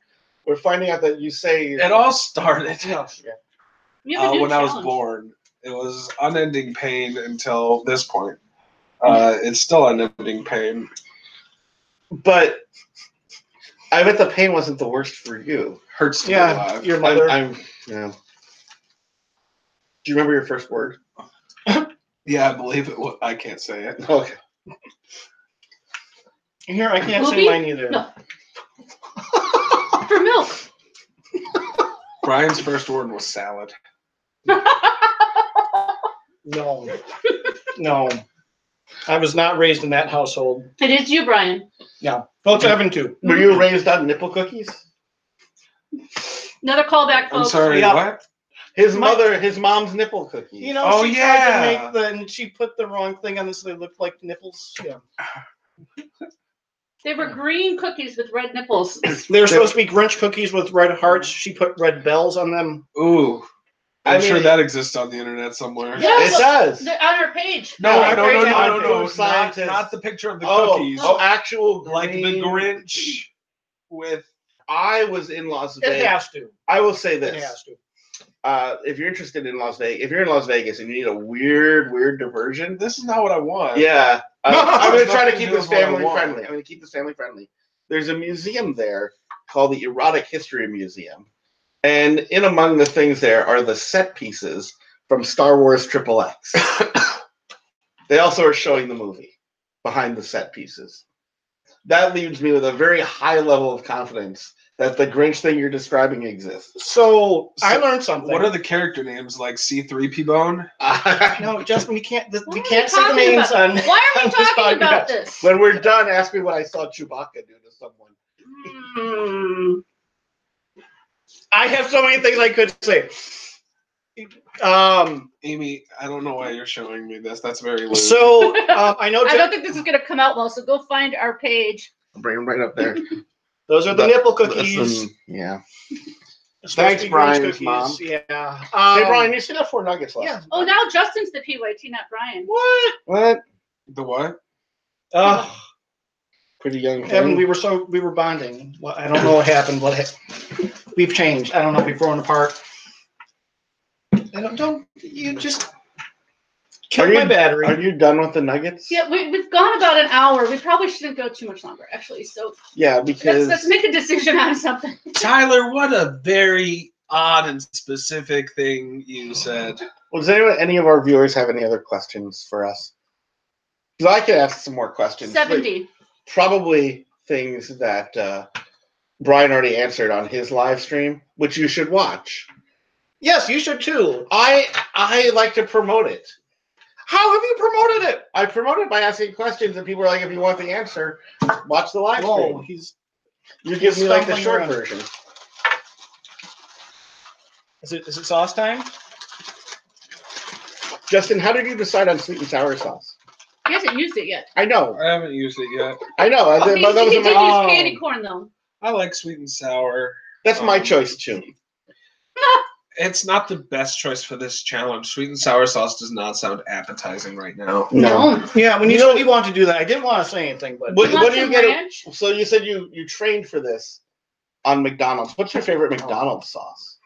We're finding out that you say It all started You have a new when I was challenge. born. It was unending pain until this point. It's still unending pain. But I bet the pain wasn't the worst for you. Hurts to be Yeah, alive. your mother. Yeah. Do you remember your first word? Yeah, I believe it. I can't say it. Okay. Here, I can't say Movie? mine either. No. For milk. Brian's first word was salad. No. No. I was not raised in that household. It is you, Brian. No. Well, it's Evan too. Were you raised on nipple cookies? Another callback, I'm folks. sorry, Yeah. what? His mom's nipple cookies. You know, Oh, she tried yeah. to make and she put the wrong thing on this so they looked like nipples. Yeah. They were green cookies with red nipples. They were supposed to be Grinch cookies with red hearts. She put red bells on them. Ooh. I I'm sure mean- that exists on the internet somewhere. Yeah, It look, does. they're on our page. No, Yeah, no, very no, no, no, talented no. scientist. Not the picture of the Oh, cookies. actual Like the green- Grinch with. I was in Las It Vegas. has to. I will say It this. has to. If you're interested in Las Vegas, if you're in Las Vegas and you need a weird diversion, This is not what I want. yeah, I'm going to try to Nothing keep to do this with what I family want. friendly. I'm going to keep this family friendly. There's a museum there called the Erotic History Museum, and in among the things there are the set pieces from Star Wars XXX. They also are showing the movie behind the set pieces. That leaves me with a very high level of confidence that the Grinch thing you're describing exists. So I So, learned something. What are the character names like C3P Bone? No, Justin, we can't. Why We are can't we say the talking names about- on. Why are on we this talking about podcast. this? When we're done, ask me what I saw Chewbacca do to someone. I have so many things I could say. Amy, I don't know why you're showing me this. That's very lewd. So I know I don't think this is going to come out well, so go find our page. I'll bring them right up there. those are the nipple cookies. Listen, yeah. It's supposed Thanks, to be Grinch Brian's cookies. mom. Yeah. Hey, Brian, you still have 4 nuggets left. Yeah. Oh, now Justin's the PYT, not Brian. What? What? The what? Pretty young Evan, thing. we were bonding. Well, I don't know what happened. We've changed. I don't know if we've grown apart. I don't you just killed my battery. Are you done with the nuggets? Yeah, we've gone about an hour. We probably shouldn't go too much longer, actually. So Yeah, because let's make a decision on something. Tyler, what a very odd and specific thing you said. well, does any of our viewers have any other questions for us? Because I could ask some more questions. 70. Probably things that Brian already answered on his live stream, which you should watch. Yes, you should too. I like to promote it. How have you promoted it? I promote it by asking questions, and people are like, if you want the answer, watch the live Whoa, stream. You give me like the short version. Is it sauce time? Justin, how did you decide on sweet and sour sauce? He hasn't used it yet. I know. I haven't used it yet. I know. He But that was did in my, use candy corn though. I like sweet and sour. that's my choice too. It's not the best choice for this challenge. Sweet and sour sauce does not sound appetizing right now. No. Yeah, when you You know- said you want to do that, I didn't want to say anything, but What- You want do you some get? ranch? So you said you trained for this on McDonald's. What's your favorite McDonald's sauce?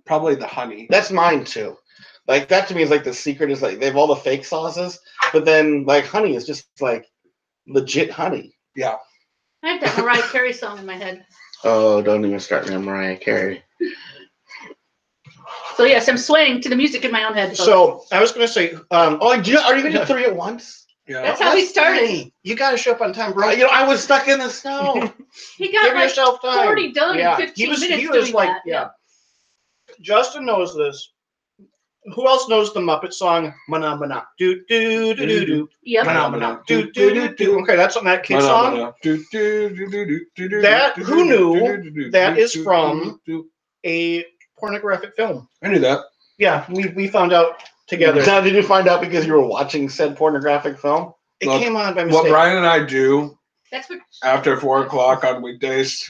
Probably the honey. That's mine too. Like that to me is like the secret is like they have all the fake sauces, but then like honey is just like legit honey. Yeah. I have that Mariah Carey song in my head. Oh, don't even start me on Mariah Carey. So yes, I'm swaying to the music in my own head. so I was going to say, Oh, are you going to do 3 at once? Yeah. That's how he started. Hey, you got to show up on time, bro. I was stuck in the snow. He got Give like yourself time. 40 done Yeah, in 15 he was minutes like, doing that. yeah. Justin knows this. Who else knows the Muppet song? Mana mana do do do do do. Yep. Mana mana do do do do. Okay, that's on that kid song. That- who knew that is from- A pornographic film. I knew that. Yeah, we found out together. Now, did you find out because you were watching said pornographic film? It Look, came on by What mistake. Brian and I do That's what. after 4 o'clock on weekdays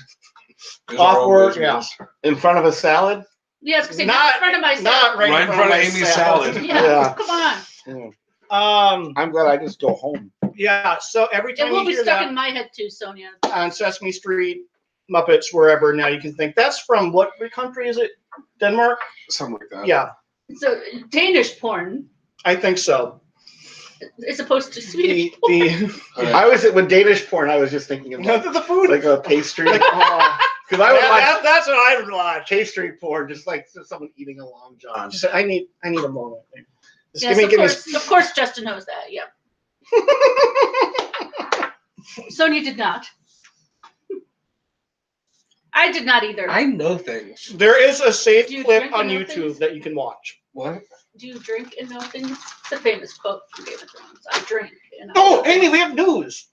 is Off our own work, business. In front of a salad? Yeah, I was gonna say Not- not in front of myself. Not right, Right in front of my Amy's salad. Yeah, Yeah. come on. I'm glad I just go home. Yeah. So every It time will you be hear stuck that in my head too, Sonia. on Sesame Street, Muppets, wherever, now you can think that's from what country is it? Denmark? Something like that. Yeah, So Danish porn I think so. as opposed to Swedish. The I was with Danish porn. I was just thinking of like, the food. like a pastry. Like, oh, Because I would like that's what I would watch. pastry porn, just like someone eating a long john. Just, I need a moment. Just Yes, give me of course, Justin knows that. Yep. Sonia did not. I did not either. I know things. There is a safe Do you clip drink on and know YouTube things? that you can watch. What? Do you drink and know things? It's a famous quote from Game of Thrones. I drink. And I Oh, know Amy, things. we have news.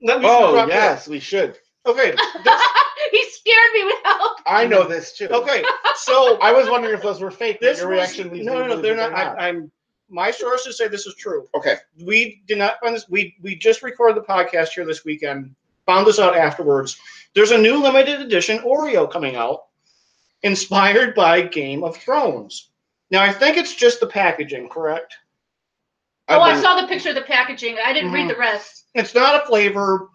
That we should Oh, drop yes, we should. here. Okay. this- He scared me without. I know this too. okay. So I was wondering if those were fake. but this your was- reaction leads me to no, believe they're that not. I'm. My sources say this is true. Okay. We did not find this. We just recorded the podcast here this weekend. Found this out afterwards. There's a new limited edition Oreo coming out, inspired by Game of Thrones. Now I think it's just the packaging, correct? Oh, I saw the picture of the packaging. I didn't read the rest. It's not a flavor.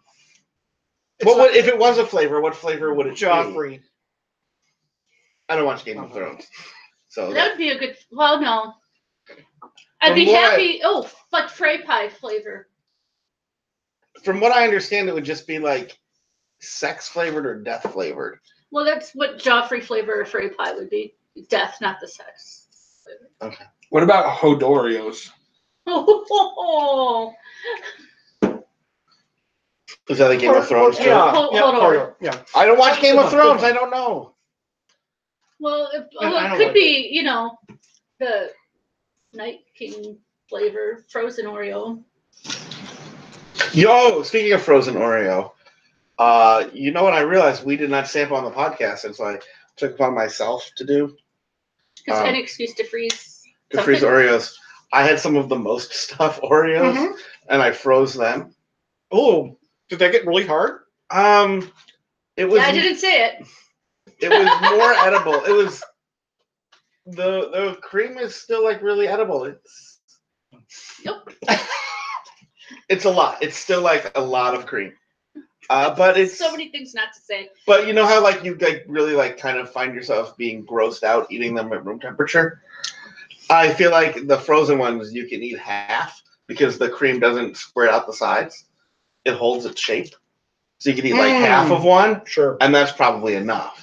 It's What not would if it was a flavor? What flavor would it be? Joffrey? I don't watch Game of Thrones, so That would be a good. Well, no. I'd From be what- happy. Oh, like Frey pie flavor. from what I understand, it would just be like sex flavored or death flavored. Well, that's what Joffrey flavor of Frey pie would be. Death, not the sex. Flavor. What about Hodorios? Oh, Is that a Game of Thrones? too? Yeah, Hold yeah, on. Oreo, yeah. I don't watch Game of Good one. Thrones. I don't know. well, I don't it could like be, the Night King flavor, frozen Oreo. Yo, speaking of frozen Oreo, you know what I realized we did not sample on the podcast, and so I took upon myself to do Because Um, any excuse to freeze. to freeze Oreos. I had some of the most stuff Oreos, Mhm. and I froze them. Oh, did that get really hard? It was Yeah, I didn't say it. it was more edible. It was the cream is still like really edible. Nope. It's a lot. It's still like a lot of cream. But it's So many things not to say. But you know how like you like really like kind of find yourself being grossed out eating them at room temperature? I feel like the frozen ones you can eat half because the cream doesn't spread out the sides. It holds its shape. So you can eat like half of one, Sure. and that's probably enough.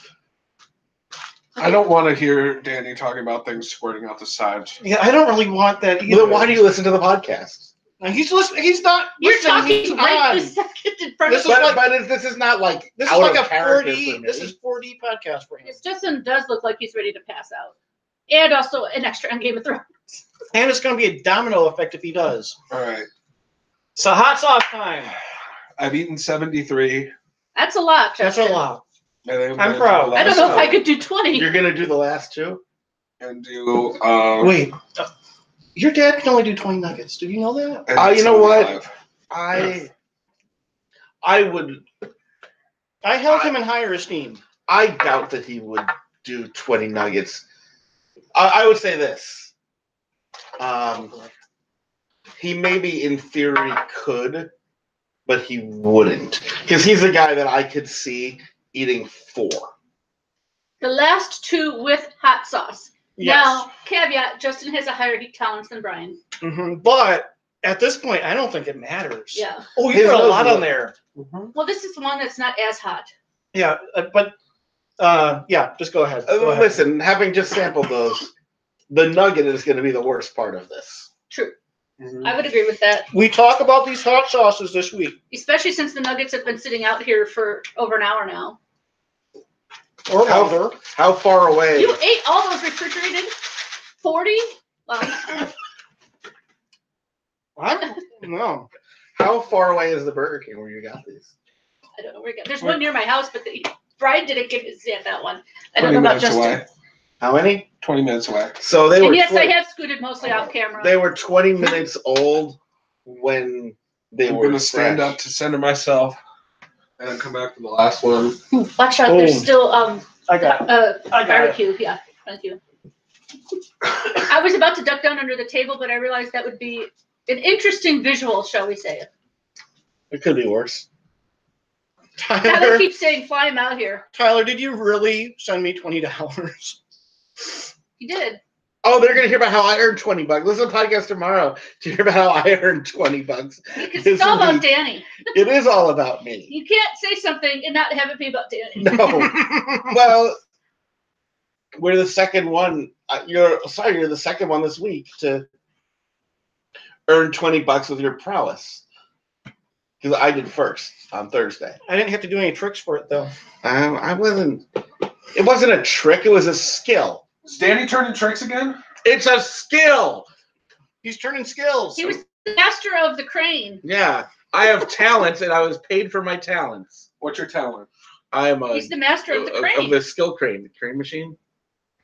I don't want to hear Danny talking about things squirting out the sides. Yeah, I don't really want that either. Well, then why do you listen to the podcast? He's listening. He's not. You're listening, talking he's right on. this second in front This of is me. like- This is not like This is out like of a character 4D. for me. This is 4D podcast for him. Yes, Justin does look like he's ready to pass out. And also an extra on Game of Thrones. And it's going to be a domino effect if he does. All right. So hot sauce time. I've eaten 73. That's a lot, That's Justin. a lot. And I'm I'm gonna do proud. the I don't know if last I could do 20. You're gonna do the last two? And do Wait. Your dad can only do 20 nuggets. Do you know that? And You know what? 75. I would. I held him in higher esteem. I doubt that he would do 20 nuggets. I would say this. He maybe in theory could, but he wouldn't. Because he's a guy that I could see eating 4. The last 2 with hot sauce. Yes. Now, caveat, Justin has a higher heat tolerance than Brian. But at this point, I don't think it matters. Yeah. Oh, you His put a nose lot is on there. Well, this is the one that's not as hot. Yeah, yeah, just go ahead. Go ahead. Listen, having just sampled those, the nugget is going to be the worst part of this. True. I would agree with that. We talk about these hot sauces this week. Especially since the nuggets have been sitting out here for over an hour now. Or longer. How far away? You ate all those refrigerated? 40? I don't know. How far away is the Burger King where you got these? I don't know where you got. There's one near my house, but Brian didn't get his at that one. I 20 don't know about minutes Justin. away. How many? 20 minutes away. So they were. And yes, 20, I have scooted mostly off camera. They were 20 minutes old when they I'm were. going to stand fresh. up to center myself and then come back for the last one. Watch out, Boom. there's still I got it. I got barbecue. Yeah, thank you. I was about to duck down under the table, but I realized that would be an interesting visual, shall we say. It could be worse. Tyler Tyler, keeps saying, fly him out here. Tyler, did you really send me $20? He did. Oh, they're gonna hear about how I earned $20. Listen to the podcast tomorrow to hear about how I earned $20. Because This it's all about week. Danny. It is all about me. You can't say something and not have it be about Danny. No. Well, we're the second one. You're the second one this week to earn $20 with your prowess. Because I did first on Thursday. I didn't have to do any tricks for it, though. I wasn't. It wasn't a trick. It was a skill. Is Danny turning tricks again? It's a skill. He's turning skills. He was the master of the crane. Yeah, I have talents, and I was paid for my talents. What's your talent? I am a He's the master of the of crane. the skill crane, the crane machine.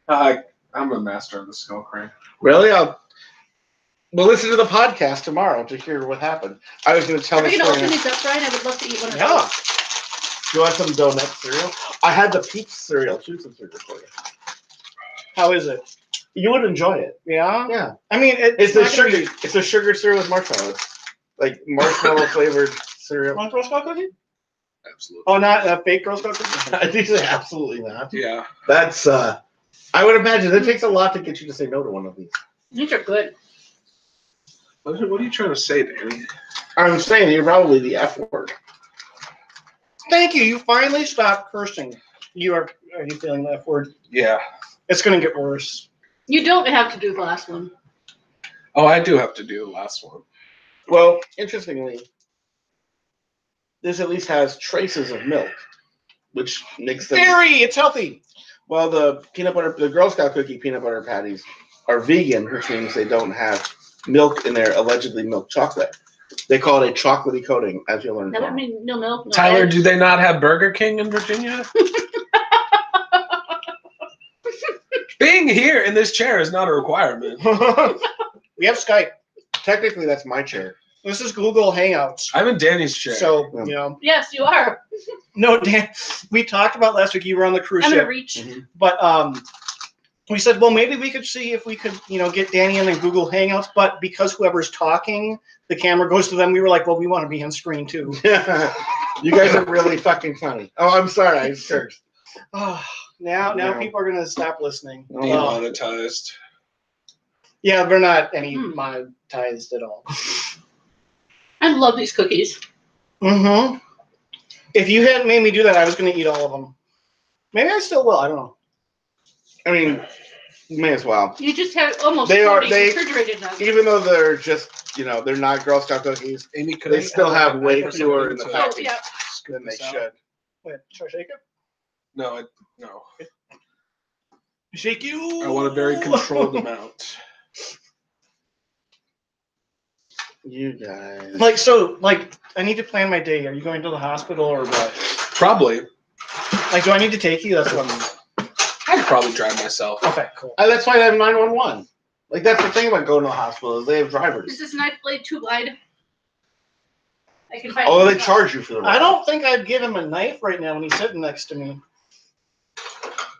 I'm a master of the skill crane. Really? We'll listen to the podcast tomorrow to hear what happened. I was going to tell Are the we going to open story. these up, Brian? I would love to eat one of Yeah. those. You want some donut cereal? I had the peach cereal. Choose some cereal for you. How is it? You would enjoy it. Yeah? Yeah. I mean, It's not a gonna sugar. It's a sugar cereal with marshmallows, like marshmallow flavored cereal. Want Girl Scout cookie? Absolutely. Oh, not a fake Girl Scout cookie? I think say absolutely not. Yeah. That's. I would imagine it takes a lot to get you to say no to one of these. These are good. What are you trying to say, Danny? I'm saying you're probably the F word. Thank you. You finally stopped cursing. Are you feeling that word? Yeah. It's going to get worse. You don't have to do the last one. Oh, I do have to do the last one. Well, interestingly, this at least has traces of milk, which makes them. Dairy, it's healthy. Well, the Girl Scout cookie peanut butter patties are vegan, which means they don't have milk in their allegedly milk chocolate. They call it a chocolatey coating, as you'll learn That would tomorrow. mean no milk, no Tyler, eggs. do they not have Burger King in Virginia? Being here in this chair is not a requirement. We have Skype. Technically, that's my chair. This is Google Hangouts. I'm in Danny's chair. So, Yeah. you know, Yes, you are. no, Dan, we talked about last week, you were on the cruise I'm going to ship, reach. but we said, well, maybe we could see if we could, get Danny in the Google Hangouts, but because whoever's talking, the camera goes to them, we were like, well, we want to be on screen too. You guys are really fucking funny. Oh, I'm sorry, I cursed. Oh, now No. people are going to stop listening. Demonetized. Yeah, they're not any monetized at all. I love these cookies. Mm-hmm. If you hadn't made me do that, I was going to eat all of them. Maybe I still will. I don't know. I mean, you may as well. You just have almost They 40 are- they- refrigerated nuggets. Even though they're just, they're not Girl Scout cookies, Amy, could They I still have way 9% fewer in the to pack. Oh, yeah. scoop then they this out? should. Wait, should I shake it? No. Shake you. I want a very controlled amount. You guys. I need to plan my day. Are you going to the hospital or what? Probably. Do I need to take you? That's what I'm. I'd probably drive myself. Okay, cool. That's why I have 911. Like that's the thing about going to the hospital is they have Is drivers. this knife blade too wide? I can find. Oh, they it. charge you for the ride. I don't think I'd give him a knife right now when he's sitting next to me.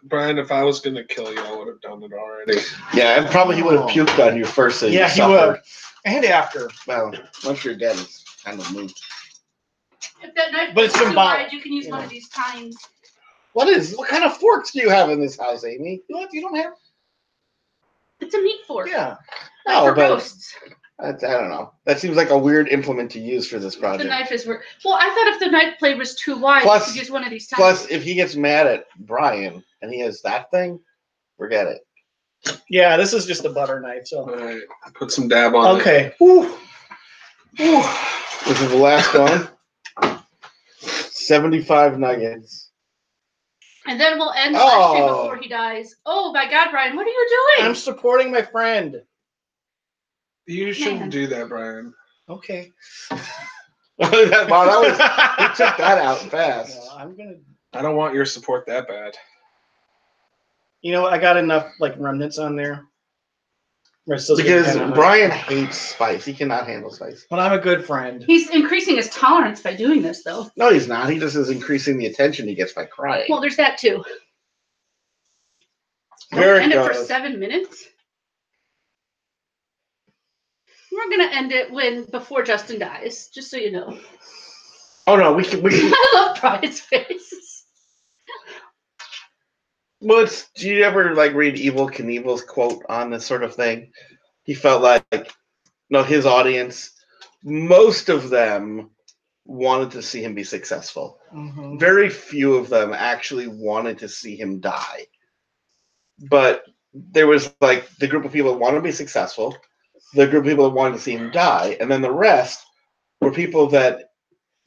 Brian, if I was gonna kill you, I would have done it already. Yeah, and probably he would have puked on you first. So you Yeah, he suffered. would. And after. Well, once you're dead, it's kind of moot. If that knife But it's blade is too symbolic, wide, you can use you one know. of these tines. What kind of forks do you have in this house, Amy? What? You don't have? It's a meat fork. Yeah. Like Oh, for but- roasts. I don't know. That seems like a weird implement to use for this The project. knife is well. I thought if the knife blade was too wide, Plus- you could use one of these tines. Plus, if he gets mad at Brian and he has that thing, forget it. Yeah, this is just a butter knife. So. All right, put some dab on it. Okay. Ooh. Ooh. This is the last one. 75 nuggets. And then we'll end Oh. Sean before he dies. Oh my God, Brian, what are you doing? I'm supporting my friend. You shouldn't Man. do that, Brian. Okay. Wow, that was he took that out fast. Yeah, I'm gonna. I don't want your support that bad. You know what? I got enough like remnants on there. Where it's still Because getting kinda hot. Brian hates spice. He cannot handle spice. But I'm a good friend. He's increasing his tolerance by doing this, though. No, he's not. He just is increasing the attention he gets by crying. Well, there's that too. There it End it for goes. 7 minutes. We're gonna end it before Justin dies, just so you know. Oh no, we can. I love Brian's face. Well, do you ever like read Evel Knievel's quote on this sort of thing? He felt like, no, his audience, most of them wanted to see him be successful. Mm-hmm. Very few of them actually wanted to see him die. But there was like the group of people that wanted to be successful, the group of people that wanted to see him die, and then the rest were people that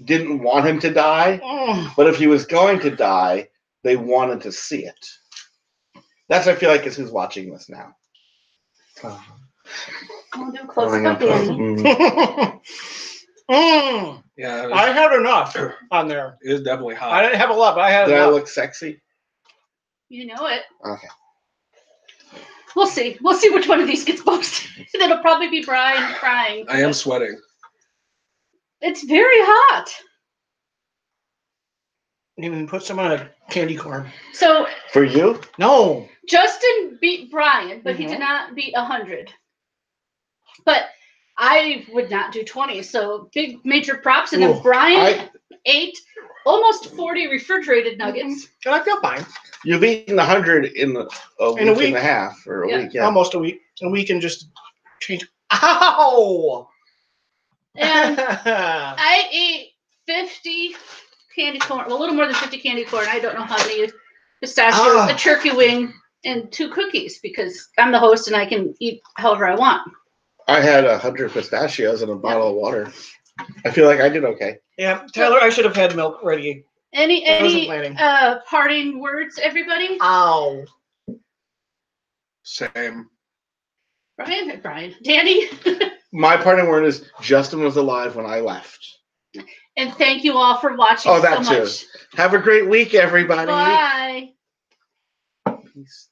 didn't want him to die, but if he was going to die, they wanted to see it. That's what I feel like is who's watching this now. We'll do a close up, Danny. Mm. Yeah, I had enough on there. it was definitely I hot. didn't have a lot, but I had Did I enough. look sexy? You know it. Okay. We'll see. We'll see which one of these gets posted. It'll probably be Brian crying. I am sweating. It's very hot. Even put some on a candy corn. So For you? No. Justin beat Brian, but he Mhm. did not beat 100. But I would not do 20. So big major props. And then Ooh, Brian ate almost 40 refrigerated nuggets. And I feel fine. You've eaten 100 in a week and a half or a Yeah. week, yeah. Almost a week. A week and just change. Ow! And I ate 50 candy corn, well, a little more than 50 candy corn. I don't know how many pistachios, a turkey wing, and 2 cookies because I'm the host and I can eat however I want. I had 100 pistachios and a bottle of water. I feel like I did okay. Yeah, Tyler, I should have had milk ready. Any I wasn't planning. parting words, everybody? Ow. Same. Brian, Danny, My parting word is Justin was alive when I left. and thank you all for watching Oh, that so too. much. Have a great week, everybody. Bye. Peace.